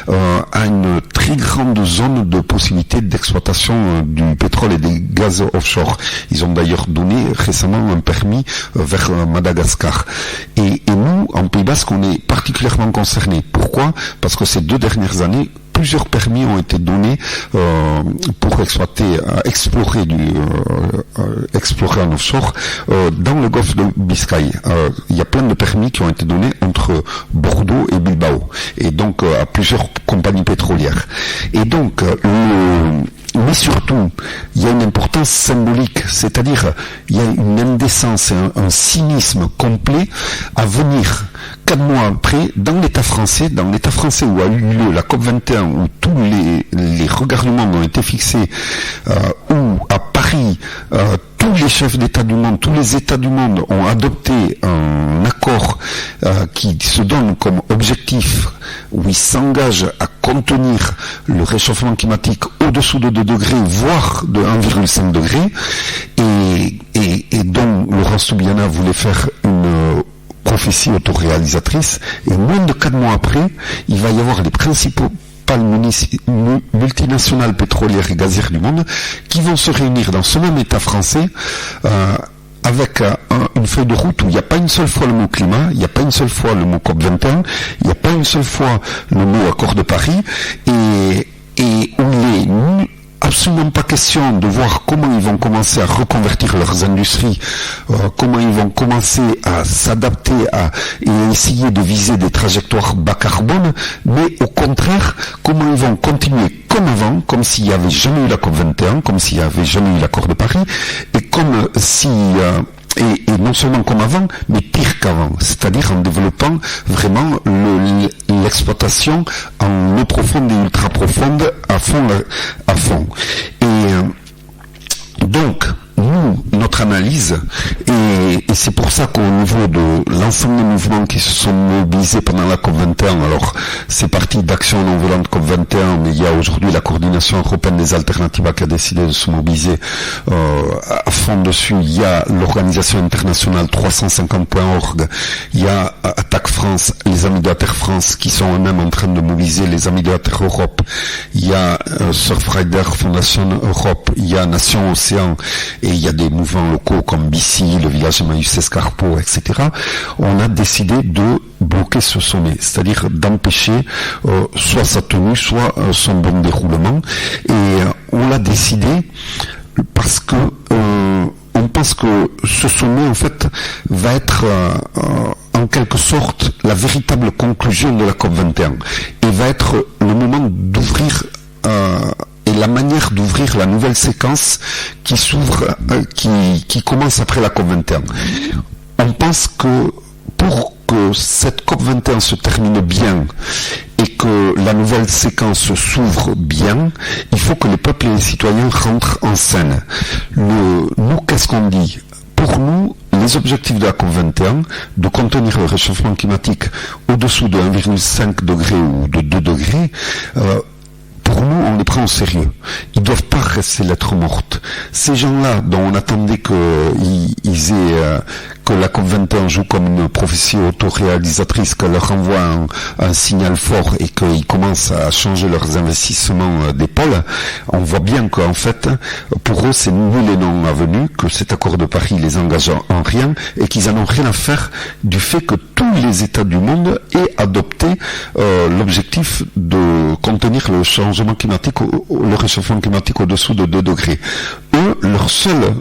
a une très grande zone de possibilité d'exploitation du pétrole et des gaz offshore. Ils ont d'ailleurs donné récemment un permis vers Madagascar. Et nous, en Pays Basque, on est particulièrement concernés. Pourquoi? Parce que ces 2 dernières années, plusieurs permis ont été donnés pour explorer en offshore dans le golfe de Biscaye. Il y a plein de permis qui ont été donnés entre Bordeaux et Bilbao, et donc à plusieurs compagnies pétrolières. Et donc mais surtout, il y a une importance symbolique, c'est-à-dire il y a une indécence et un cynisme complet à venir 4 mois après dans l'État français où a eu lieu la COP21, où tous les regards du monde ont été fixés, où à Paris tous les chefs d'État du monde, tous les États du monde ont adopté un accord qui se donne comme objectif, où ils s'engagent à contenir le réchauffement climatique au-dessous de 2 degrés, voire de 1,5 degré, et dont Laurence Toubiana voulait faire une prophétie autoréalisatrice. Et moins de 4 mois après, il va y avoir les principaux multinationales pétrolières et gazières du monde qui vont se réunir dans ce même État français avec une feuille de route où il n'y a pas une seule fois le mot climat, il n'y a pas une seule fois le mot COP21, il n'y a pas une seule fois le mot accord de Paris, et où il est absolument pas question de voir comment ils vont commencer à reconvertir leurs industries, comment ils vont commencer à s'adapter et essayer de viser des trajectoires bas carbone, mais au contraire, comment ils vont continuer comme avant, comme s'il n'y avait jamais eu la COP21, comme s'il n'y avait jamais eu l'accord de Paris, et comme si... Et non seulement comme avant, mais pire qu'avant, c'est-à-dire en développant vraiment l'exploitation en eau profonde et ultra profonde à fond. Et donc, nous, notre notre analyse, et c'est pour ça qu'au niveau de l'ensemble des mouvements qui se sont mobilisés pendant la COP21, alors c'est parti d'Action non violente COP21, mais il y a aujourd'hui la coordination européenne des alternatives qui a décidé de se mobiliser à fond dessus. Il y a l'organisation internationale 350.org, il y a Attaque France, les Amis de la Terre France qui sont eux-mêmes en train de mobiliser les Amis de la Terre Europe, il y a Surfrider Fondation Europe, il y a Nation Océan, et il y a des mouvements locaux comme BC, le village Emmaüs Escarpeau, etc. On a décidé de bloquer ce sommet, c'est-à-dire d'empêcher soit sa tenue, soit son bon déroulement. Et on l'a décidé parce que on pense que ce sommet, en fait, va être en quelque sorte la véritable conclusion de la COP21 et va être le moment d'ouvrir et la manière d'ouvrir la nouvelle séquence qui s'ouvre, qui commence après la COP21. On pense que pour que cette COP21 se termine bien et que la nouvelle séquence s'ouvre bien, il faut que les peuples et les citoyens rentrent en scène. Nous, qu'est-ce qu'on dit ? Pour nous, les objectifs de la COP21, de contenir le réchauffement climatique au-dessous de 1,5 degré ou de 2 degrés, pour nous, on les prend au sérieux. Ils ne doivent pas rester lettres mortes. Ces gens-là, dont on attendait que la COP21 joue comme une prophétie autoréalisatrice, qu'elle leur envoie un signal fort et qu'ils commencent à changer leurs investissements d'épaule, on voit bien qu'en fait, pour eux, c'est nul et non avenu, que cet accord de Paris les engage en rien et qu'ils n'en ont rien à faire du fait que tous les États du monde aient adopté l'objectif de contenir le changement climatique, le réchauffement climatique au-dessous de 2 degrés. Eux, leur seul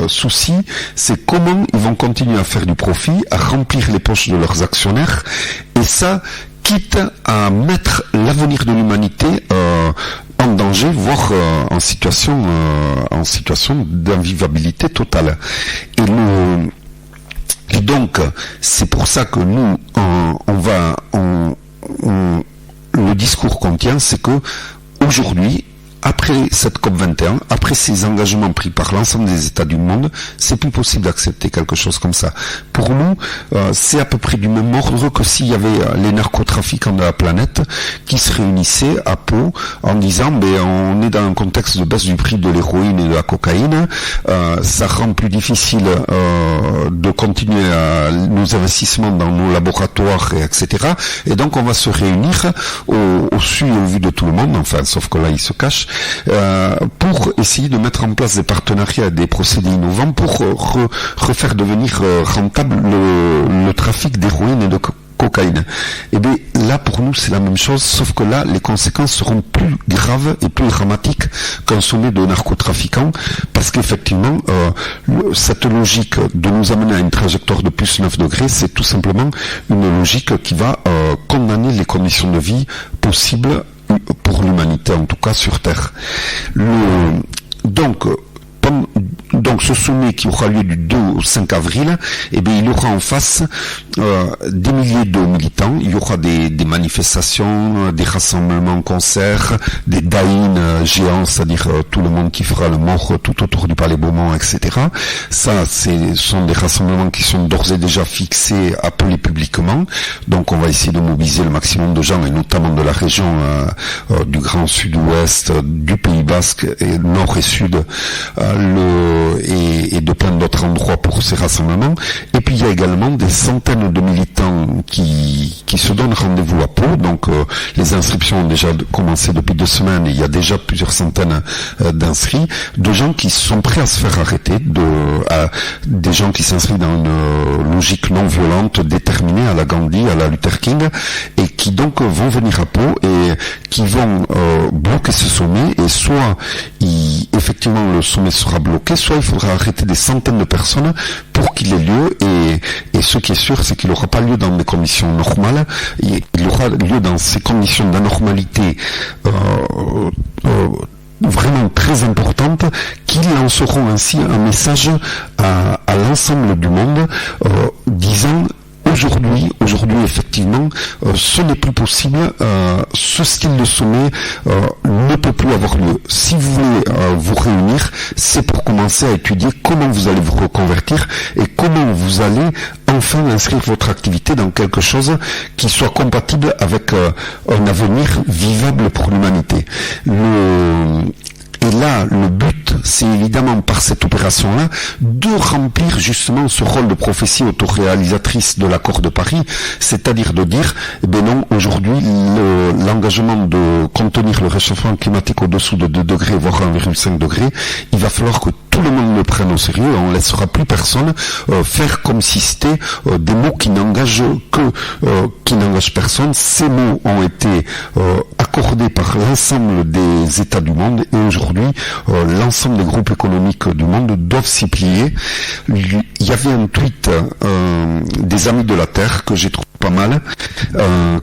souci, c'est comment ils vont continuer à faire du profit, à remplir les poches de leurs actionnaires, et ça, quitte à mettre l'avenir de l'humanité en danger, voire en situation d'invivabilité totale. Et donc, c'est pour ça que nous, le discours qu'on tient, c'est que aujourd'hui, après cette COP21, après ces engagements pris par l'ensemble des États du monde, c'est plus possible d'accepter quelque chose comme ça. Pour nous, c'est à peu près du même ordre que s'il y avait les narcotrafiquants de la planète qui se réunissaient à Pau en disant on est dans un contexte de baisse du prix de l'héroïne et de la cocaïne, ça rend plus difficile de continuer nos investissements dans nos laboratoires, etc. Et donc on va se réunir au su et au vu de tout le monde, enfin sauf que là ils se cachent, pour essayer de mettre en place des partenariats, des procédés innovants pour refaire devenir rentable le trafic d'héroïne et de cocaïne. Et bien là pour nous c'est la même chose, sauf que là les conséquences seront plus graves et plus dramatiques qu'un sommet de narcotrafiquants, parce qu'effectivement cette logique de nous amener à une trajectoire de plus 9 degrés, c'est tout simplement une logique qui va condamner les conditions de possibles pour l'humanité, en tout cas sur Terre. Donc ce sommet qui aura lieu du 2 au 5 avril, il y aura en face des milliers de militants, il y aura des manifestations, des rassemblements, concerts, des daïns géants, c'est-à-dire tout le monde qui fera le mort tout autour du Palais Beaumont, etc. Ça, ce sont des rassemblements qui sont d'ores et déjà fixés, appelés publiquement. Donc on va essayer de mobiliser le maximum de gens, et notamment de la région du Grand Sud-Ouest, du Pays Basque, et Nord et Sud, et de plein d'autres endroits pour ces rassemblements. Et puis il y a également des centaines de militants qui se donnent rendez-vous à Pau. Donc les inscriptions ont déjà commencé depuis 2 semaines et il y a déjà plusieurs centaines d'inscrits, de gens qui sont prêts à se faire arrêter, des gens qui s'inscrivent dans une logique non violente, déterminée à la Gandhi, à la Luther King, et qui donc vont venir à Pau et qui vont bloquer ce sommet, et soit effectivement le sommet sera bloqué, soit il faudra arrêter des centaines de personnes pour qu'il ait lieu, et ce qui est sûr, c'est qu'il n'aura pas lieu dans des conditions normales, il aura lieu dans ces conditions d'anormalité vraiment très importantes, qui lanceront ainsi un message à l'ensemble du monde, disant: aujourd'hui, effectivement, ce n'est plus possible. Ce style de sommet ne peut plus avoir lieu. Si vous voulez vous réunir, c'est pour commencer à étudier comment vous allez vous reconvertir et comment vous allez enfin inscrire votre activité dans quelque chose qui soit compatible avec un avenir vivable pour l'humanité. Et là, le but, c'est évidemment par cette opération-là de remplir justement ce rôle de prophétie autoréalisatrice de l'accord de Paris, c'est-à-dire de dire, eh bien non, aujourd'hui, l'engagement de contenir le réchauffement climatique au-dessous de 2 degrés, voire 1,5 degré, il va falloir que tout le monde le prenne au sérieux, on ne laissera plus personne faire comme si c'était des mots qui n'engagent personne. Ces mots ont été accordés par l'ensemble des États du monde et aujourd'hui l'ensemble des groupes économiques du monde doivent s'y plier. Il y avait un tweet des Amis de la Terre que j'ai trouvé pas mal,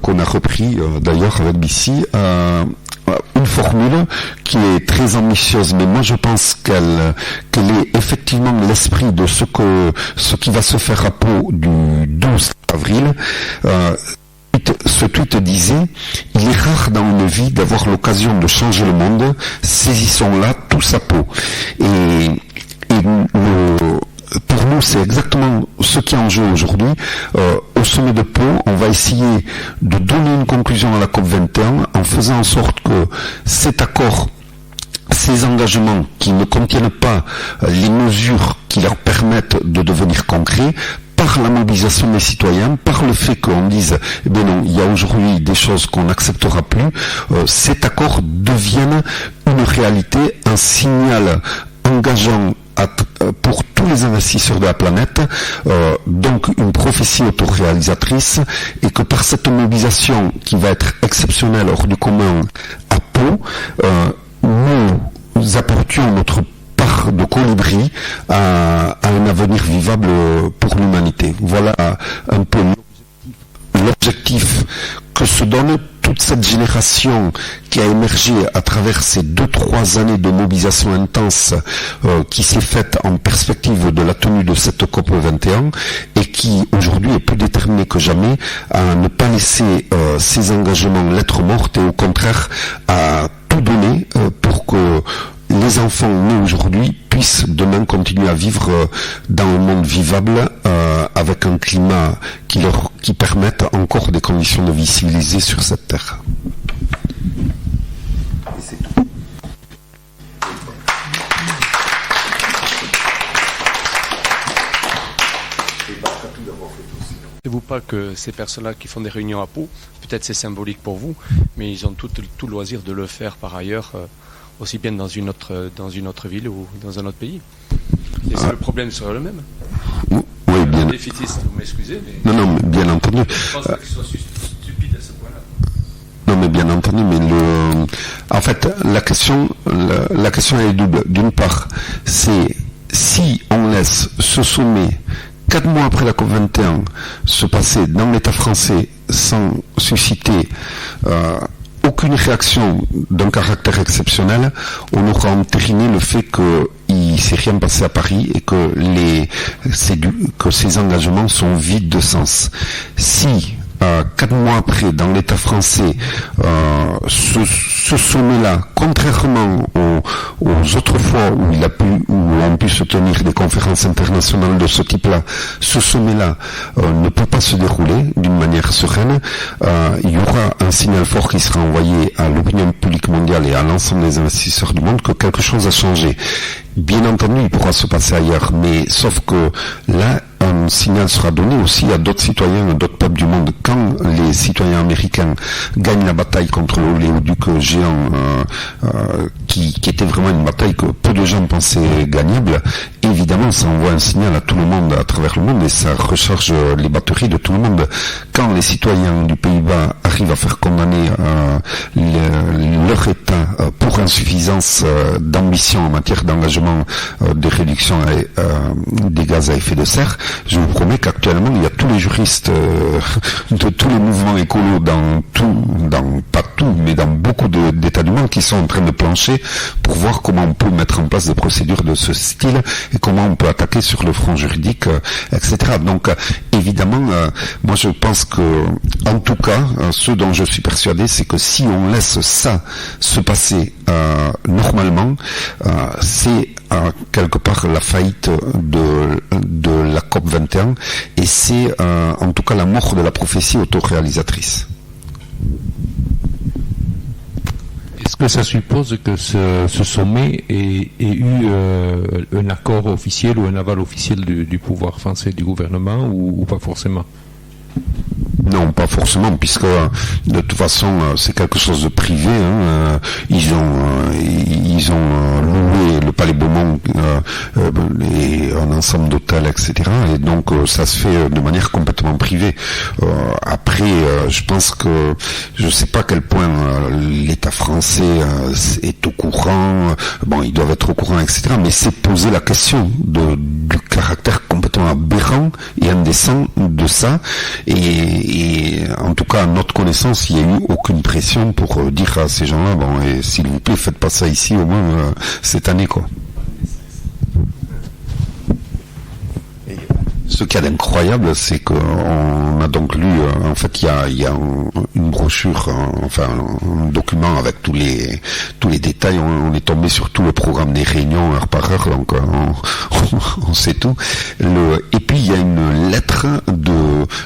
qu'on a repris d'ailleurs avec BC, une formule qui est très ambitieuse, mais moi je pense qu'elle est effectivement l'esprit de ce qui va se faire à Pau du 12 avril. Ce tweet disait: il est rare dans une vie d'avoir l'occasion de changer le monde, saisissons-la tous à Pau. Et pour nous, c'est exactement ce qui est en jeu aujourd'hui. Au sommet de Pau, on va essayer de donner une conclusion à la COP21 en faisant en sorte que cet accord, ces engagements qui ne contiennent pas les mesures qui leur permettent de devenir concrets, par la mobilisation des citoyens, par le fait qu'on dise, eh bien non, il y a aujourd'hui des choses qu'on n'acceptera plus, cet accord devienne une réalité, un signal engageant pour tous les investisseurs de la planète, donc une prophétie autoréalisatrice, et que par cette mobilisation qui va être exceptionnelle hors du commun à Pau, nous apportions notre part de colibri à un avenir vivable pour l'humanité. Voilà un peu l'objectif que se donne toute cette génération qui a émergé à travers ces 2-3 années de mobilisation intense qui s'est faite en perspective de la tenue de cette COP 21 et qui aujourd'hui est plus déterminée que jamais à ne pas laisser ses engagements lettres mortes et au contraire à tout donner pour que les enfants nés aujourd'hui puissent demain continuer à vivre dans un monde vivable avec un climat qui permette encore des conditions de vie civilisées sur cette terre. Et c'est tout. Pensez-vous pas que ces personnes-là qui font des réunions à Pau, peut-être c'est symbolique pour vous, mais ils ont tout loisir de le faire par ailleurs, aussi bien dans une autre ville ou dans un autre pays. Et le problème serait le même. Oui, bien. Défaitiste, vous m'excusez, mais... Non, bien entendu. Je pense pas qu'il soit stupide à ce point-là. Non, mais bien entendu, mais en fait, la question est double. D'une part, c'est si on laisse ce sommet 4 mois après la COP21 se passer dans l'État français sans susciter aucune réaction d'un caractère exceptionnel, on aura entériné le fait qu'il ne s'est rien passé à Paris et que ces engagements sont vides de sens. Si 4 mois après, dans l'État français, ce sommet-là, contrairement aux autres fois où on pu se tenir des conférences internationales de ce type-là, ce sommet-là ne peut pas se dérouler d'une manière sereine. Il y aura un signal fort qui sera envoyé à l'opinion publique mondiale et à l'ensemble des investisseurs du monde que quelque chose a changé. Bien entendu, il pourra se passer ailleurs, mais sauf que là, un signal sera donné aussi à d'autres citoyens, à d'autres peuples du monde. Quand les citoyens américains gagnent la bataille contre l'oléoduc géant, qui était vraiment une bataille que peu de gens pensaient gagnable, évidemment, ça envoie un signal à tout le monde, à travers le monde, et ça recharge les batteries de tout le monde. Quand les citoyens du Pays-Bas arrivent à faire condamner leur État pour insuffisance d'ambition en matière d'engagement de réduction des gaz à effet de serre, je vous promets qu'actuellement il y a tous les juristes de tous les mouvements écolos pas tout, mais dans beaucoup d'états du monde qui sont en train de plancher pour voir comment on peut mettre en place des procédures de ce style et comment on peut attaquer sur le front juridique, etc. Donc évidemment, moi je pense que, en tout cas, ce dont je suis persuadé, c'est que si on laisse ça se passer normalement, c'est quelque part la faillite de la COP 21 et c'est en tout cas la mort de la prophétie autoréalisatrice. Est-ce que ça suppose que ce sommet ait eu un accord officiel ou un aval officiel du pouvoir français, du gouvernement, ou pas forcément? Non, pas forcément, puisque de toute façon c'est quelque chose de privé. Ils ont loué le Palais Beaumont et un ensemble d'hôtels, etc. Et donc ça se fait de manière complètement privée. Après, je pense que je sais pas à quel point l'État français est au courant. Bon, ils doivent être au courant, etc. Mais c'est poser la question du caractère complètement aberrant et indécent de ça. Et en tout cas, à notre connaissance, il n'y a eu aucune pression pour dire à ces gens-là, bon, et s'il vous plaît, faites pas ça ici au moins cette année, quoi. Ce qu'il y a d'incroyable, c'est qu'on a donc lu, en fait, il y a une brochure, un document avec tous les détails. On est tombé sur tout le programme des réunions heure par heure, donc on sait tout. Et puis il y a une lettre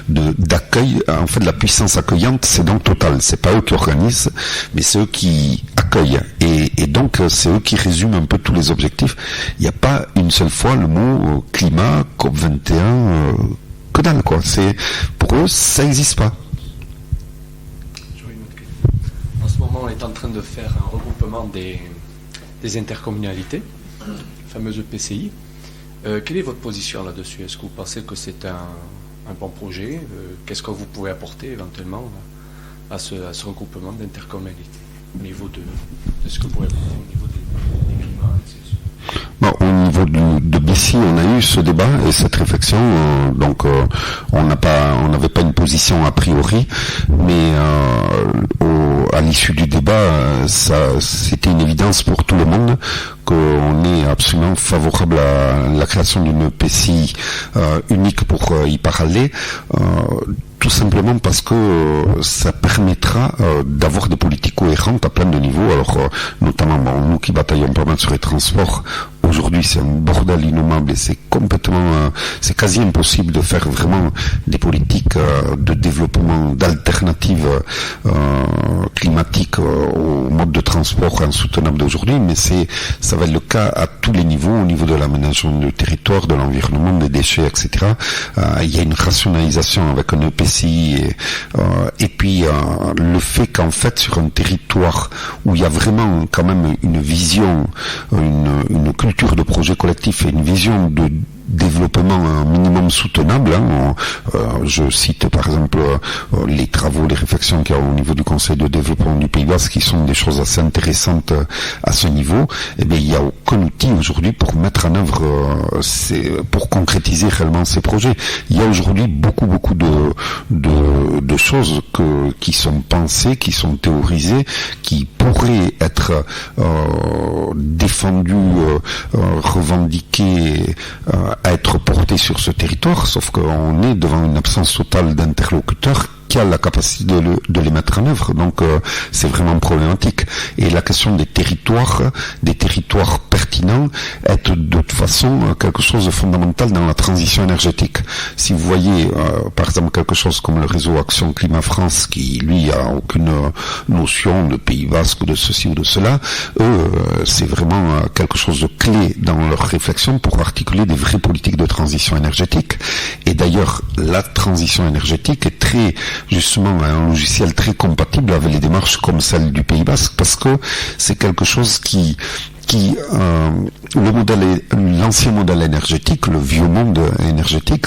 d'accueil. En fait, la puissance accueillante, c'est donc Total. C'est pas eux qui organisent, mais c'est eux qui accueillent. Et donc c'est eux qui résument un peu tous les objectifs. Il n'y a pas une seule fois le mot climat, COP 21. Que dalle, quoi. Pour eux, ça n'existe pas. En ce moment, on est en train de faire un regroupement des intercommunalités, les fameuses PCI. Quelle est votre position là-dessus? Est-ce que vous pensez que c'est un bon projet? Qu'est-ce que vous pouvez apporter éventuellement à ce regroupement d'intercommunalités au niveau de ce que vous pouvez apporter au niveau des climats, etc. Bon, au niveau de BC, on a eu ce débat et cette réflexion, donc on n'avait pas une position a priori, mais à l'issue du débat, c'était une évidence pour tout le monde qu'on est absolument favorable à la création d'une PCI unique pour y parler. Tout simplement parce que ça permettra d'avoir des politiques cohérentes à plein de niveaux. Alors, notamment, nous qui bataillons pas mal sur les transports, aujourd'hui c'est un bordel innommable et c'est complètement, c'est quasi impossible de faire vraiment des politiques de développement, d'alternatives climatiques au mode de transport insoutenable d'aujourd'hui, mais ça va être le cas à tous les niveaux, au niveau de l'aménagement du territoire, de l'environnement, des déchets, etc. Il y a une rationalisation avec un EPCI et puis le fait qu'en fait sur un territoire où il y a vraiment quand même une vision, une culture de projet collectif et une vision de développement un minimum soutenable. Je cite par exemple les travaux, les réflexions qu'il y a au niveau du Conseil de développement du Pays Basque qui sont des choses assez intéressantes à ce niveau. Eh bien, il n'y a aucun outil aujourd'hui pour mettre en œuvre, pour concrétiser réellement ces projets. Il y a aujourd'hui beaucoup de choses qui sont pensées, qui sont théorisées, qui pourraient être défendues, revendiquées, à être porté sur ce territoire, sauf qu'on est devant une absence totale d'interlocuteurs qui a la capacité de les mettre en œuvre. Donc c'est vraiment problématique. Et la question des territoires pertinents, est de toute façon quelque chose de fondamental dans la transition énergétique. Si vous voyez par exemple quelque chose comme le réseau Action Climat France, qui lui a aucune notion de Pays Basque, de ceci ou de cela, eux c'est vraiment quelque chose de clé dans leur réflexion pour articuler des vraies politiques de transition énergétique. Et d'ailleurs la transition énergétique est justement un logiciel très compatible avec les démarches comme celle du Pays Basque, parce que c'est quelque chose qui l'ancien modèle énergétique, le vieux monde énergétique,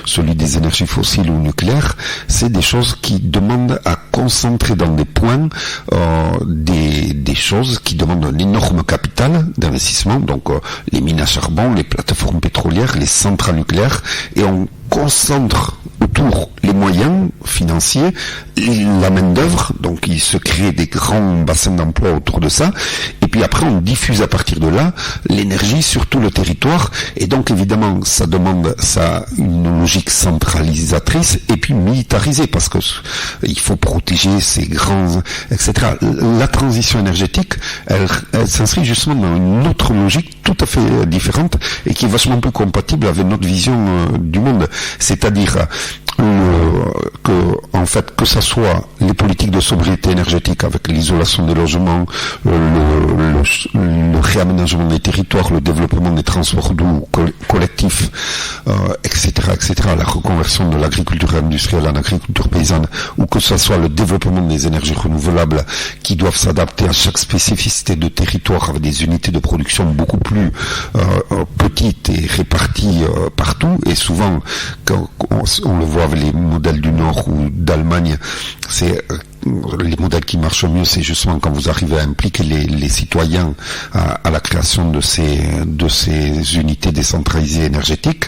celui des énergies fossiles ou nucléaires, c'est des choses qui demandent à concentrer dans des points des choses qui demandent un énorme capital d'investissement, donc les mines à charbon, les plateformes pétrolières, les centrales nucléaires, et on concentre autour les moyens financiers, la main-d'œuvre, donc il se crée des grands bassins d'emploi autour de ça, et puis après on diffuse à partir de là l'énergie sur tout le territoire, et donc évidemment ça demande une logique centralisatrice et puis militarisée, parce que il faut protéger ces grands, etc. La transition énergétique, elle s'inscrit justement dans une autre logique tout à fait différente et qui est vachement plus compatible avec notre vision du monde, c'est-à-dire que ça soit les politiques de sobriété énergétique avec l'isolation des logements, le réaménagement des territoires, le développement des transports doux collectifs, etc., la reconversion de l'agriculture industrielle en agriculture paysanne, ou que ce soit le développement des énergies renouvelables qui doivent s'adapter à chaque spécificité de territoire avec des unités de production beaucoup plus petites et réparties partout, et souvent on le voit avec les modèles du Nord ou d'Allemagne, c'est les modèles qui marchent mieux, c'est justement quand vous arrivez à impliquer les citoyens à la création de ces unités décentralisées énergétiques,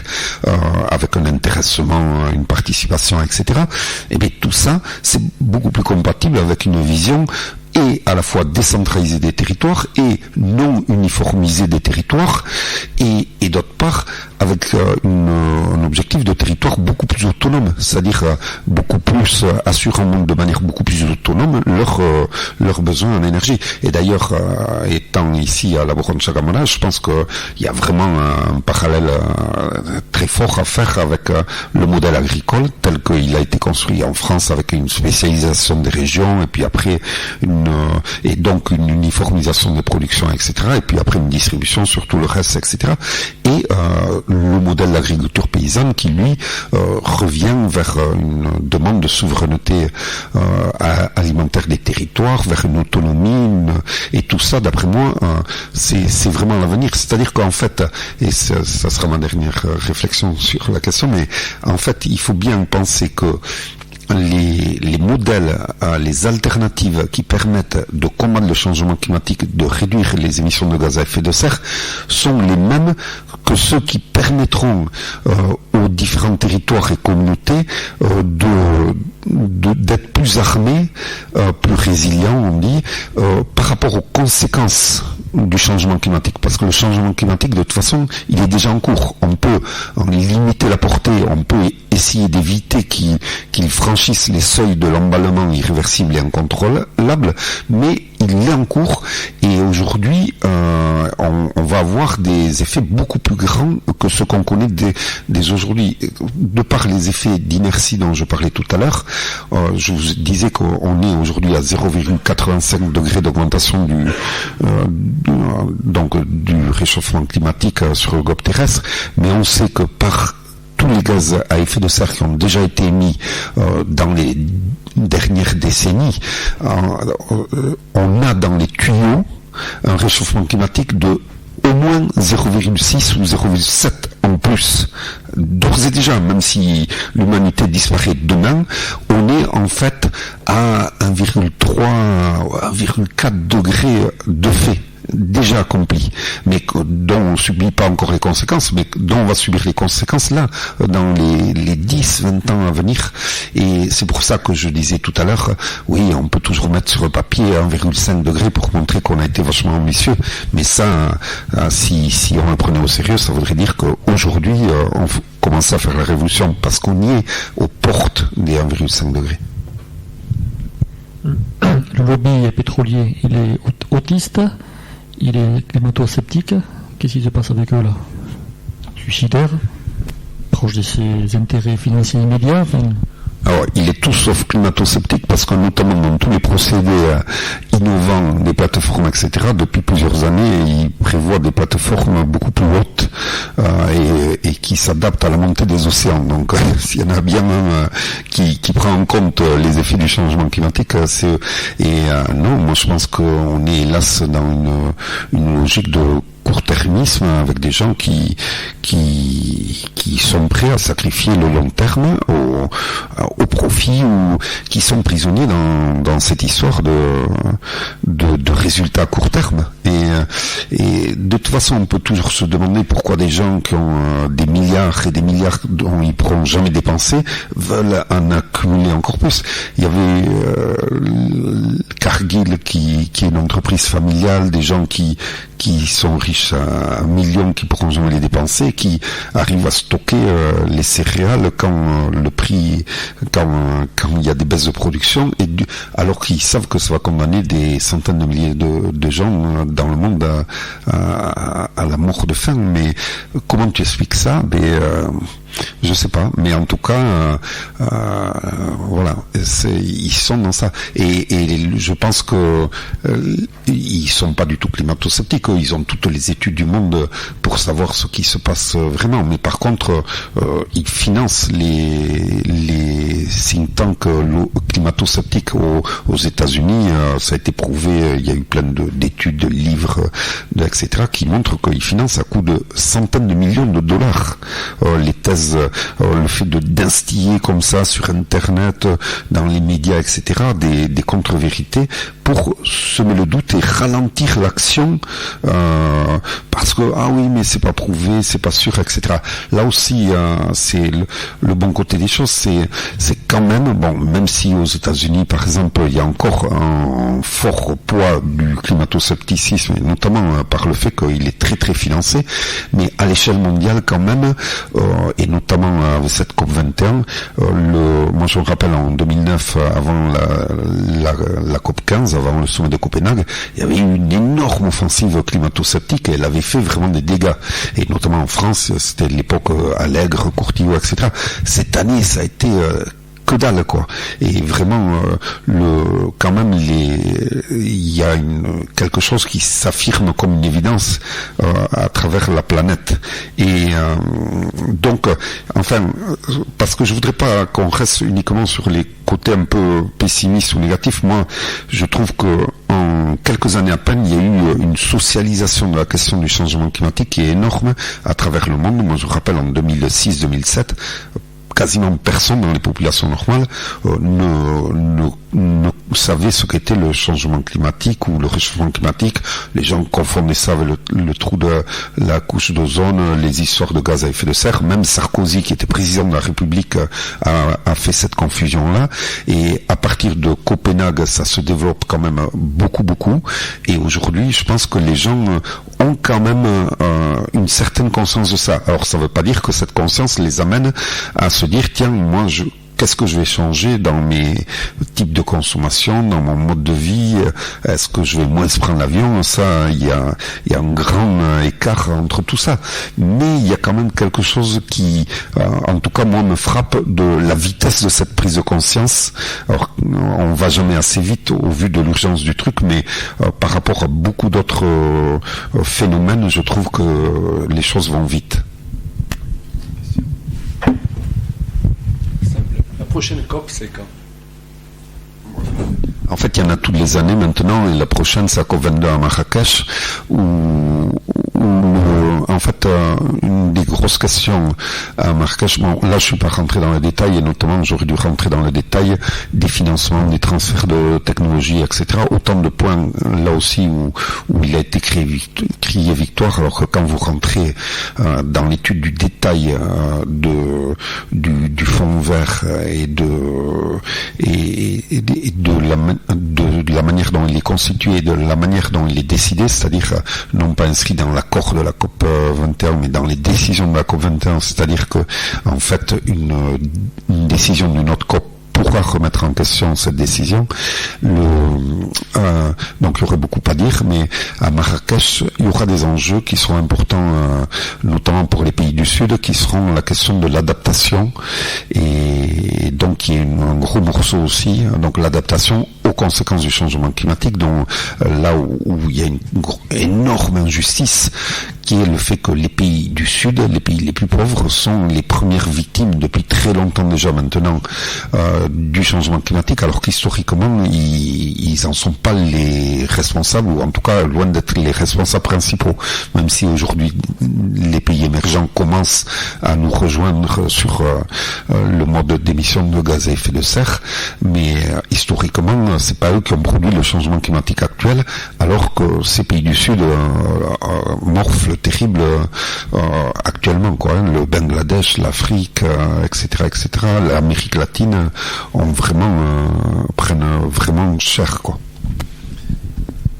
avec un intéressement, une participation, etc. Et bien tout ça, c'est beaucoup plus compatible avec une vision et à la fois décentralisée des territoires et non uniformisée des territoires, et d'autre part avec un objectif de territoire beaucoup plus autonome, c'est-à-dire beaucoup plus assurant de manière beaucoup plus autonome leurs besoins en énergie. Et d'ailleurs, étant ici à la Boron-Chagamona, je pense qu'il y a vraiment un parallèle très fort à faire avec le modèle agricole tel qu'il a été construit en France, avec une spécialisation des régions et puis après et donc une uniformisation des productions, etc. Et puis après une distribution sur tout le reste, etc. Et le modèle de l'agriculture paysanne qui, lui, revient vers une demande de souveraineté alimentaire des territoires, vers une autonomie, et tout ça, d'après moi, c'est vraiment l'avenir. C'est-à-dire qu'en fait, et ça sera ma dernière réflexion sur la question, mais en fait, il faut bien penser que les modèles, les alternatives qui permettent de combattre le changement climatique, de réduire les émissions de gaz à effet de serre, sont les mêmes que ceux qui permettront aux différents territoires et communautés d'être plus armés, plus résilients, on dit, par rapport aux conséquences du changement climatique, parce que le changement climatique, de toute façon, il est déjà en cours. On peut limiter la portée, on peut essayer d'éviter qu'il franchisse les seuils de l'emballement irréversible et incontrôlable, mais il est en cours, et aujourd'hui, on va avoir des effets beaucoup plus grands que ceux qu'on connaît dès aujourd'hui. De par les effets d'inertie dont je parlais tout à l'heure, je vous disais qu'on est aujourd'hui à 0,85 degrés d'augmentation du réchauffement climatique sur le globe terrestre, mais on sait que par tous les gaz à effet de serre qui ont déjà été émis dans les dernières décennies, on a dans les tuyaux un réchauffement climatique de au moins 0,6 ou 0,7 en plus. D'ores et déjà, même si l'humanité disparaît demain, on est en fait à 1,3 ou 1,4 degrés de fait déjà accompli, mais dont on ne subit pas encore les conséquences, mais dont on va subir les conséquences là, dans les 10-20 ans à venir. Et c'est pour ça que je disais tout à l'heure, oui, on peut toujours mettre sur le papier 1,5 degré pour montrer qu'on a été vachement ambitieux, mais ça, si on le prenait au sérieux, ça voudrait dire qu'aujourd'hui, on commence à faire la révolution, parce qu'on y est aux portes des 1,5 degrés. Le lobby pétrolier, il est autiste, il est climato-sceptique. Qu'est-ce qui se passe avec eux là? Suicidaire, proche de ses intérêts financiers immédiats. Alors, il est tout sauf climato-sceptique, parce que notamment dans tous les procédés innovants des plateformes, etc., depuis plusieurs années, il prévoit des plateformes beaucoup plus hautes et qui s'adaptent à la montée des océans. Donc, s'il y en a bien un qui prend en compte les effets du changement climatique, non, moi je pense qu'on est hélas dans une logique de court-termisme, avec des gens qui sont prêts à sacrifier le long terme au profit, ou qui sont prisonniers dans cette histoire de résultats à court terme. Et de toute façon, on peut toujours se demander pourquoi des gens qui ont des milliards et des milliards dont ils ne pourront jamais dépenser veulent en accumuler encore plus. Il y avait Cargill qui est une entreprise familiale, des gens qui sont riches à millions, qui pourront jamais les dépenser, qui arrivent à stocker les céréales quand le prix, quand il y a des baisses de production, alors qu'ils savent que ça va condamner des centaines de milliers de gens dans le monde à la mort de faim. Mais comment tu expliques ça? Je sais pas, mais en tout cas, voilà, ils sont dans ça. Et je pense que ils sont pas du tout climato-sceptiques. Ils ont toutes les études du monde pour savoir ce qui se passe vraiment. Mais par contre, ils financent les think tanks climato-sceptiques aux États-Unis. Ça a été prouvé. Il y a eu plein d'études, de livres, etc., qui montrent qu'ils financent à coût de centaines de millions de dollars les thèses. Le fait d'instiller comme ça sur Internet, dans les médias, etc., des contre-vérités pour semer le doute et ralentir l'action, parce que oui, mais c'est pas prouvé, c'est pas sûr, etc. Là aussi, c'est le bon côté des choses, c'est quand même, bon, même si aux États-Unis, par exemple, il y a encore un fort poids du climato-scepticisme, notamment par le fait qu'il est très très financé, mais à l'échelle mondiale quand même, et notamment avec cette COP21, moi je me rappelle en 2009, avant la COP 15, avant le sommet de Copenhague, il y avait eu une énorme offensive climato-sceptique et elle avait fait vraiment des dégâts. Et notamment en France, c'était l'époque Allègre, Courtillot, etc. Cette année, ça a été que dalle, quoi. Et vraiment, quand même, il y a quelque chose qui s'affirme comme une évidence à travers la planète. Et donc, enfin, parce que je voudrais pas qu'on reste uniquement sur les côtés un peu pessimistes ou négatifs. Moi, je trouve que en quelques années à peine, il y a eu une socialisation de la question du changement climatique qui est énorme à travers le monde. Moi, je me rappelle en 2006-2007, quasiment personne dans les populations normales ne savait ce qu'était le changement climatique ou le réchauffement climatique. Les gens confondaient ça avec le trou de la couche d'ozone, les histoires de gaz à effet de serre. Même Sarkozy, qui était président de la République, a fait cette confusion-là. Et à partir de Copenhague, ça se développe quand même beaucoup. Et aujourd'hui, je pense que les gens ont quand même une certaine conscience de ça. Alors, ça ne veut pas dire que cette conscience les amène à se dire, tiens, moi, qu'est-ce que je vais changer dans mes types de consommation, dans mon mode de vie? Est-ce que je vais moins prendre l'avion? Ça, il y a un grand écart entre tout ça. Mais il y a quand même quelque chose qui, en tout cas, moi, me frappe de la vitesse de cette prise de conscience. Alors, on va jamais assez vite au vu de l'urgence du truc, mais par rapport à beaucoup d'autres phénomènes, je trouve que les choses vont vite. La prochaine COP, c'est quand? En fait, il y en a toutes les années maintenant, et la prochaine, c'est la COP22 à Marrakech, où en fait, une des grosses questions à Marrakech, bon, là, je suis pas rentré dans les détails, et notamment, j'aurais dû rentrer dans les détails des financements, des transferts de technologie, etc. Autant de points, là aussi, où il a été crié victoire, alors que quand vous rentrez dans l'étude du détail du fonds vert et de la manière dont il est constitué, de la manière dont il est décidé, c'est-à-dire non pas inscrit dans l'accord de la COP 21, mais dans les décisions de la COP 21, c'est-à-dire que en fait une décision d'une autre COP pourra remettre en question cette décision. Donc il y aurait beaucoup à dire, mais à Marrakech, il y aura des enjeux qui seront importants, notamment pour les pays du Sud, qui seront la question de l'adaptation, et donc il y a un gros morceau aussi, donc l'adaptation aux conséquences du changement climatique, dont là où il y a une énorme injustice, qui est le fait que les pays du Sud, les pays les plus pauvres, sont les premières victimes depuis très longtemps déjà maintenant du changement climatique, alors qu'historiquement ils en sont pas les responsables, ou en tout cas loin d'être les responsables principaux, même si aujourd'hui les pays émergents commencent à nous rejoindre sur le mode d'émission de gaz à effet de serre, mais historiquement c'est pas eux qui ont produit le changement climatique actuel, alors que ces pays du Sud morflent terrible actuellement, quoi, hein. Le Bangladesh, l'Afrique, etc., l'Amérique latine prennent vraiment cher, quoi.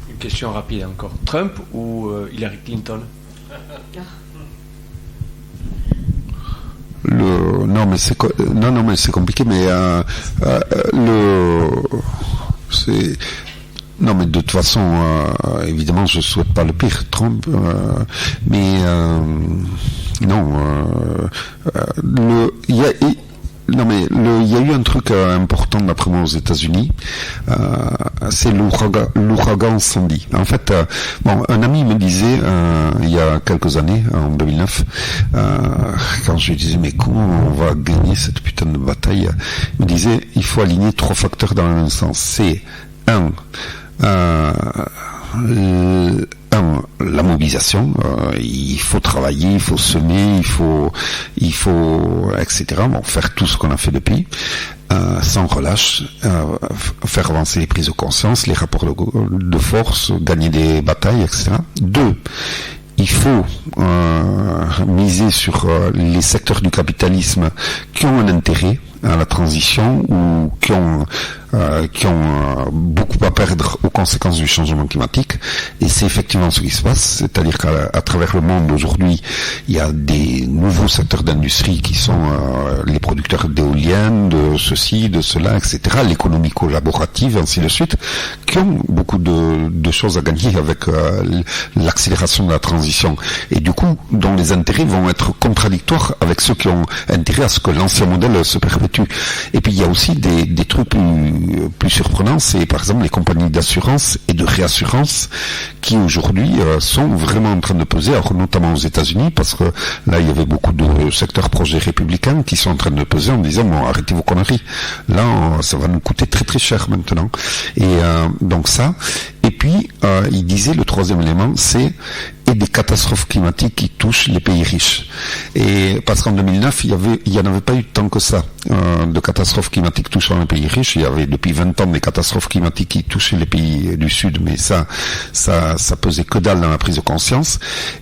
Une question rapide encore. Trump ou Hillary Clinton? Non mais c'est compliqué, mais non, mais de toute façon, évidemment, je souhaite pas le pire, Trump, mais non, il y a eu un truc important d'après moi aux États-Unis, c'est l'ouragan Sandy. En fait, un ami me disait il y a quelques années, en 2009, quand je lui disais mais comment on va gagner cette putain de bataille, il me disait il faut aligner 3 facteurs dans le même sens. C'est la mobilisation, il faut travailler, il faut semer, il faut etc. Faire tout ce qu'on a fait depuis, sans relâche, faire avancer les prises de conscience, les rapports de force, gagner des batailles, etc. 2, il faut miser sur les secteurs du capitalisme qui ont un intérêt à la transition ou qui ont beaucoup à perdre aux conséquences du changement climatique, et c'est effectivement ce qui se passe, c'est-à-dire qu'à travers le monde aujourd'hui, il y a des nouveaux secteurs d'industrie qui sont les producteurs d'éoliennes, de ceci, de cela, etc., l'économie collaborative, ainsi de suite, qui ont beaucoup de choses à gagner avec l'accélération de la transition, et du coup, dont les intérêts vont être contradictoires avec ceux qui ont intérêt à ce que l'ancien modèle se perpétue. Et puis il y a aussi des trucs plus surprenants, c'est par exemple les compagnies d'assurance et de réassurance qui aujourd'hui sont vraiment en train de peser, alors notamment aux États-Unis, parce que là il y avait beaucoup de secteurs projets républicains qui sont en train de peser en disant bon, arrêtez vos conneries, là ça va nous coûter très très cher maintenant. Et donc ça, et puis il disait le troisième élément, c'est et des catastrophes climatiques qui touchent les pays riches. Et parce qu'en 2009, il y en avait pas eu tant que ça de catastrophes climatiques touchant les pays riches. Il y avait depuis 20 ans des catastrophes climatiques qui touchaient les pays du Sud, mais ça pesait que dalle dans la prise de conscience.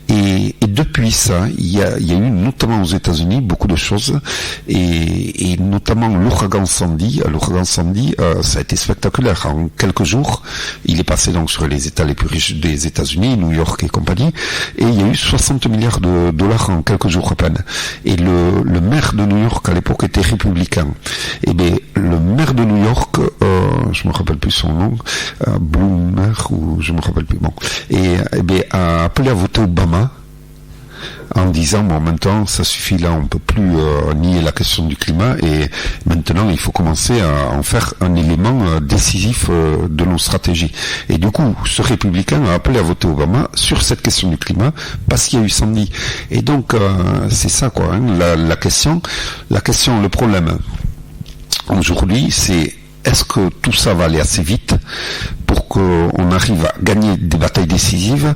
Et depuis ça, il y a eu notamment aux États-Unis beaucoup de choses, et notamment l'ouragan Sandy. L'ouragan Sandy, ça a été spectaculaire. En quelques jours, il est passé donc sur les États les plus riches des États-Unis, New York et compagnie. Et il y a eu 60 milliards de dollars en quelques jours à peine. Et le maire de New York à l'époque était républicain. Et bien le maire de New York, je me rappelle plus son nom, Bloomer ou je me rappelle plus. Bon. Et bien a appelé à voter Obama, en disant bon, maintenant ça suffit, là on peut plus nier la question du climat, et maintenant il faut commencer à en faire un élément décisif de nos stratégies. Et du coup ce républicain a appelé à voter Obama sur cette question du climat parce qu'il y a eu Sandy. Et donc c'est ça, quoi, hein, la question, le problème aujourd'hui, c'est est-ce que tout ça va aller assez vite pour qu'on arrive à gagner des batailles décisives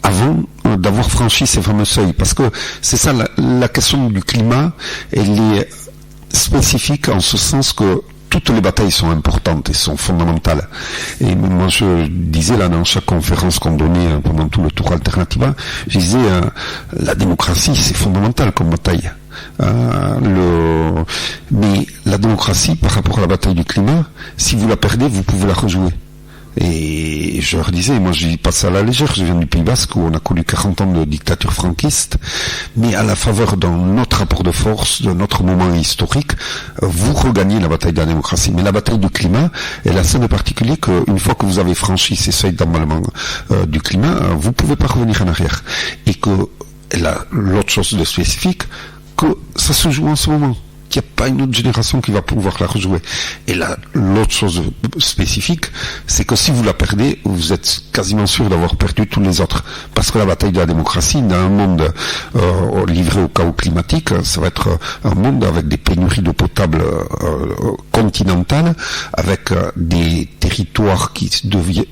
avant d'avoir franchi ces fameux seuils? Parce que c'est ça, la question du climat, elle est spécifique en ce sens que toutes les batailles sont importantes et sont fondamentales. Et moi, je disais là, dans chaque conférence qu'on donnait pendant tout le tour Alternativa, je disais, la démocratie, c'est fondamental comme bataille. Mais la démocratie, par rapport à la bataille du climat, si vous la perdez, vous pouvez la rejouer. Et je leur disais, moi j'y passe à la légère, je viens du Pays Basque où on a connu 40 ans de dictature franquiste, mais à la faveur de notre rapport de force, de notre moment historique, vous regagnez la bataille de la démocratie. Mais la bataille du climat, elle a ça de particulier qu'une fois que vous avez franchi ces seuils d'emballement du climat, vous pouvez pas revenir en arrière. Et que l'autre chose de spécifique, que ça se joue en ce moment. qu'il n'y a pas une autre génération qui va pouvoir la rejouer. Et là, l'autre chose spécifique, c'est que si vous la perdez, vous êtes quasiment sûr d'avoir perdu tous les autres. Parce que la bataille de la démocratie, dans un monde livré au chaos climatique, ça va être un monde avec des pénuries d'eau potable continentales, avec des territoires qui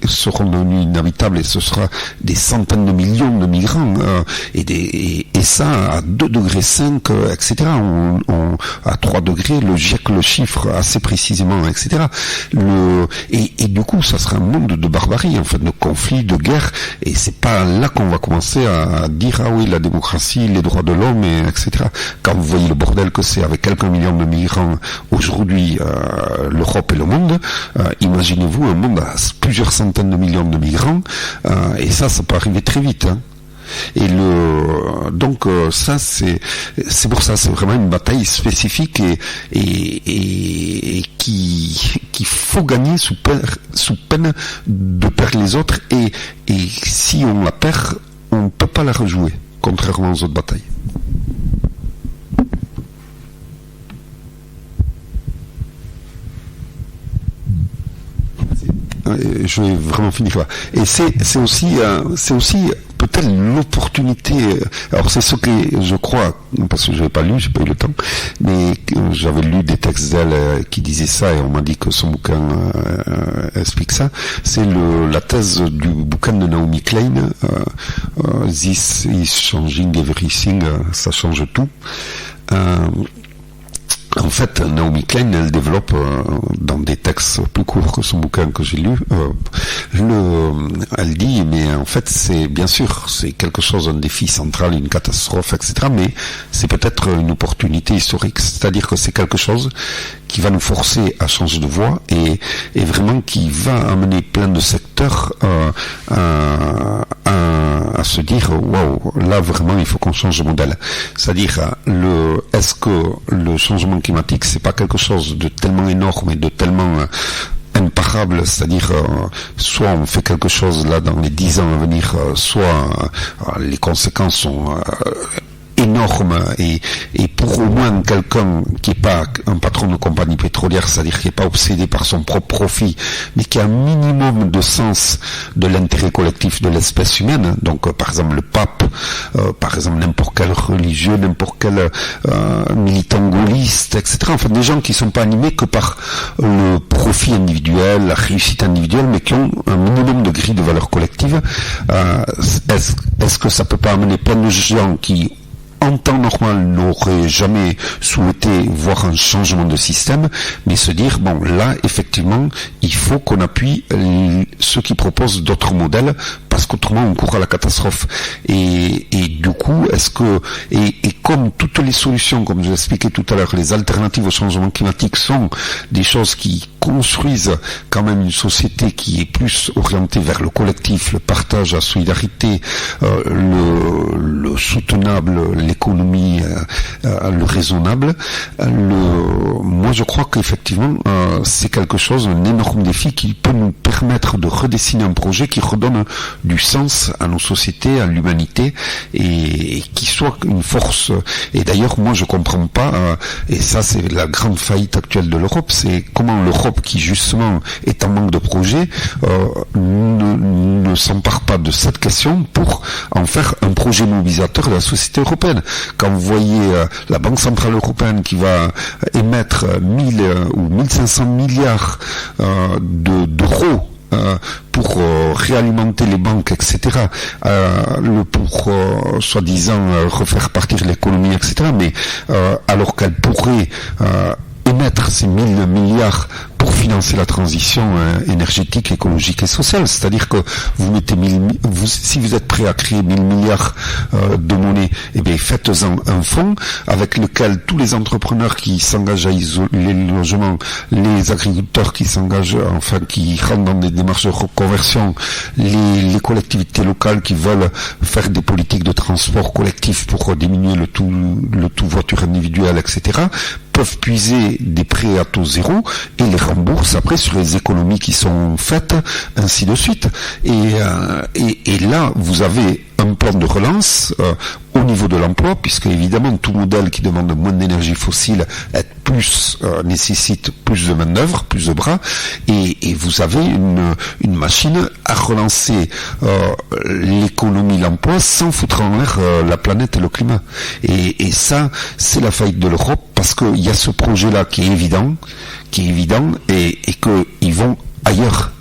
seront devenus inhabitables, et ce sera des centaines de millions de migrants, et ça à 2,5 degrés, etc. À 3 degrés, le GIEC le chiffre assez précisément, etc. Et du coup, ça sera un monde de barbarie, en fait, de conflits, de guerres, et c'est pas là qu'on va commencer à dire ah oui, la démocratie, les droits de l'homme, etc. Quand vous voyez le bordel que c'est avec quelques millions de migrants aujourd'hui, l'Europe et le monde, imaginez-vous un monde à plusieurs centaines de millions de migrants, et ça peut arriver très vite, hein. Et donc ça c'est pour ça, c'est vraiment une bataille spécifique et qu'il faut gagner sous peine de perdre les autres, et si on la perd, on ne peut pas la rejouer, contrairement aux autres batailles. Je vais vraiment finir là. Et c'est aussi peut-être l'opportunité. Alors c'est ce que je crois, parce que je n'avais pas lu, j'ai pas eu le temps, mais j'avais lu des textes d'elle qui disaient ça, et on m'a dit que son bouquin explique ça. C'est la thèse du bouquin de Naomi Klein, This is Changing Everything, ça change tout. En fait, Naomi Klein, elle développe dans des textes plus courts que son bouquin que j'ai lu, elle dit, mais en fait, c'est bien sûr, c'est quelque chose, un défi central, une catastrophe, etc., mais c'est peut-être une opportunité historique, c'est-à-dire que c'est quelque chose qui va nous forcer à changer de voie, et vraiment qui va amener plein de secteurs à se dire waouh, là vraiment il faut qu'on change de modèle. C'est-à-dire est-ce que le changement climatique, c'est pas quelque chose de tellement énorme et de tellement imparable, c'est-à-dire soit on fait quelque chose là dans les 10 ans à venir, soit les conséquences sont énorme, et pour au moins quelqu'un qui n'est pas un patron de compagnie pétrolière, c'est-à-dire qui n'est pas obsédé par son propre profit, mais qui a un minimum de sens de l'intérêt collectif de l'espèce humaine, donc par exemple le pape, par exemple n'importe quel religieux, n'importe quel militant gaulliste, etc. Enfin des gens qui ne sont pas animés que par le profit individuel, la réussite individuelle, mais qui ont un minimum de grille de valeur collective. Est-ce que ça peut pas amener plein de gens qui en temps normal n'aurait jamais souhaité voir un changement de système, mais se dire bon là effectivement il faut qu'on appuie ceux qui proposent d'autres modèles, parce qu'autrement on court à la catastrophe. Et du coup est-ce que et comme toutes les solutions, comme je l'expliquais tout à l'heure, les alternatives au changement climatique sont des choses qui construisent quand même une société qui est plus orientée vers le collectif, le partage, la solidarité, le soutenable, l'économie, le raisonnable. Moi, je crois qu'effectivement, c'est quelque chose, un énorme défi qui peut nous permettre de redessiner un projet qui redonne du sens à nos sociétés, à l'humanité, et qui soit une force. Et d'ailleurs, moi, je comprends pas, et ça, c'est la grande faillite actuelle de l'Europe, c'est comment l'Europe, qui justement est en manque de projet, ne s'empare pas de cette question pour en faire un projet mobilisateur de la société européenne. Quand vous voyez la Banque Centrale Européenne qui va émettre 1000 ou 1500 milliards d'euros pour réalimenter les banques, etc., pour soi-disant refaire partir l'économie, etc., mais alors qu'elle pourrait émettre ces 1000 milliards pour financer la transition énergétique, écologique et sociale. C'est-à-dire que vous mettez si vous êtes prêt à créer 1000 milliards de monnaie, eh bien faites-en un fonds avec lequel tous les entrepreneurs qui s'engagent à isoler les logements, les agriculteurs qui s'engagent, enfin qui rentrent dans des démarches de reconversion, les collectivités locales qui veulent faire des politiques de transport collectif pour diminuer le tout voiture individuelle, etc., peuvent puiser des prêts à taux zéro et les remboursent après sur les économies qui sont faites, ainsi de suite. Et là, vous avez un plan de relance au niveau de l'emploi, puisque évidemment tout modèle qui demande moins d'énergie fossile nécessite plus de main-d'œuvre, plus de bras, et vous avez une machine à relancer l'économie, l'emploi, sans foutre en l'air la planète et le climat. Et ça, c'est la faillite de l'Europe, parce qu'il y a ce projet-là qui est évident, et qu'ils vont ailleurs.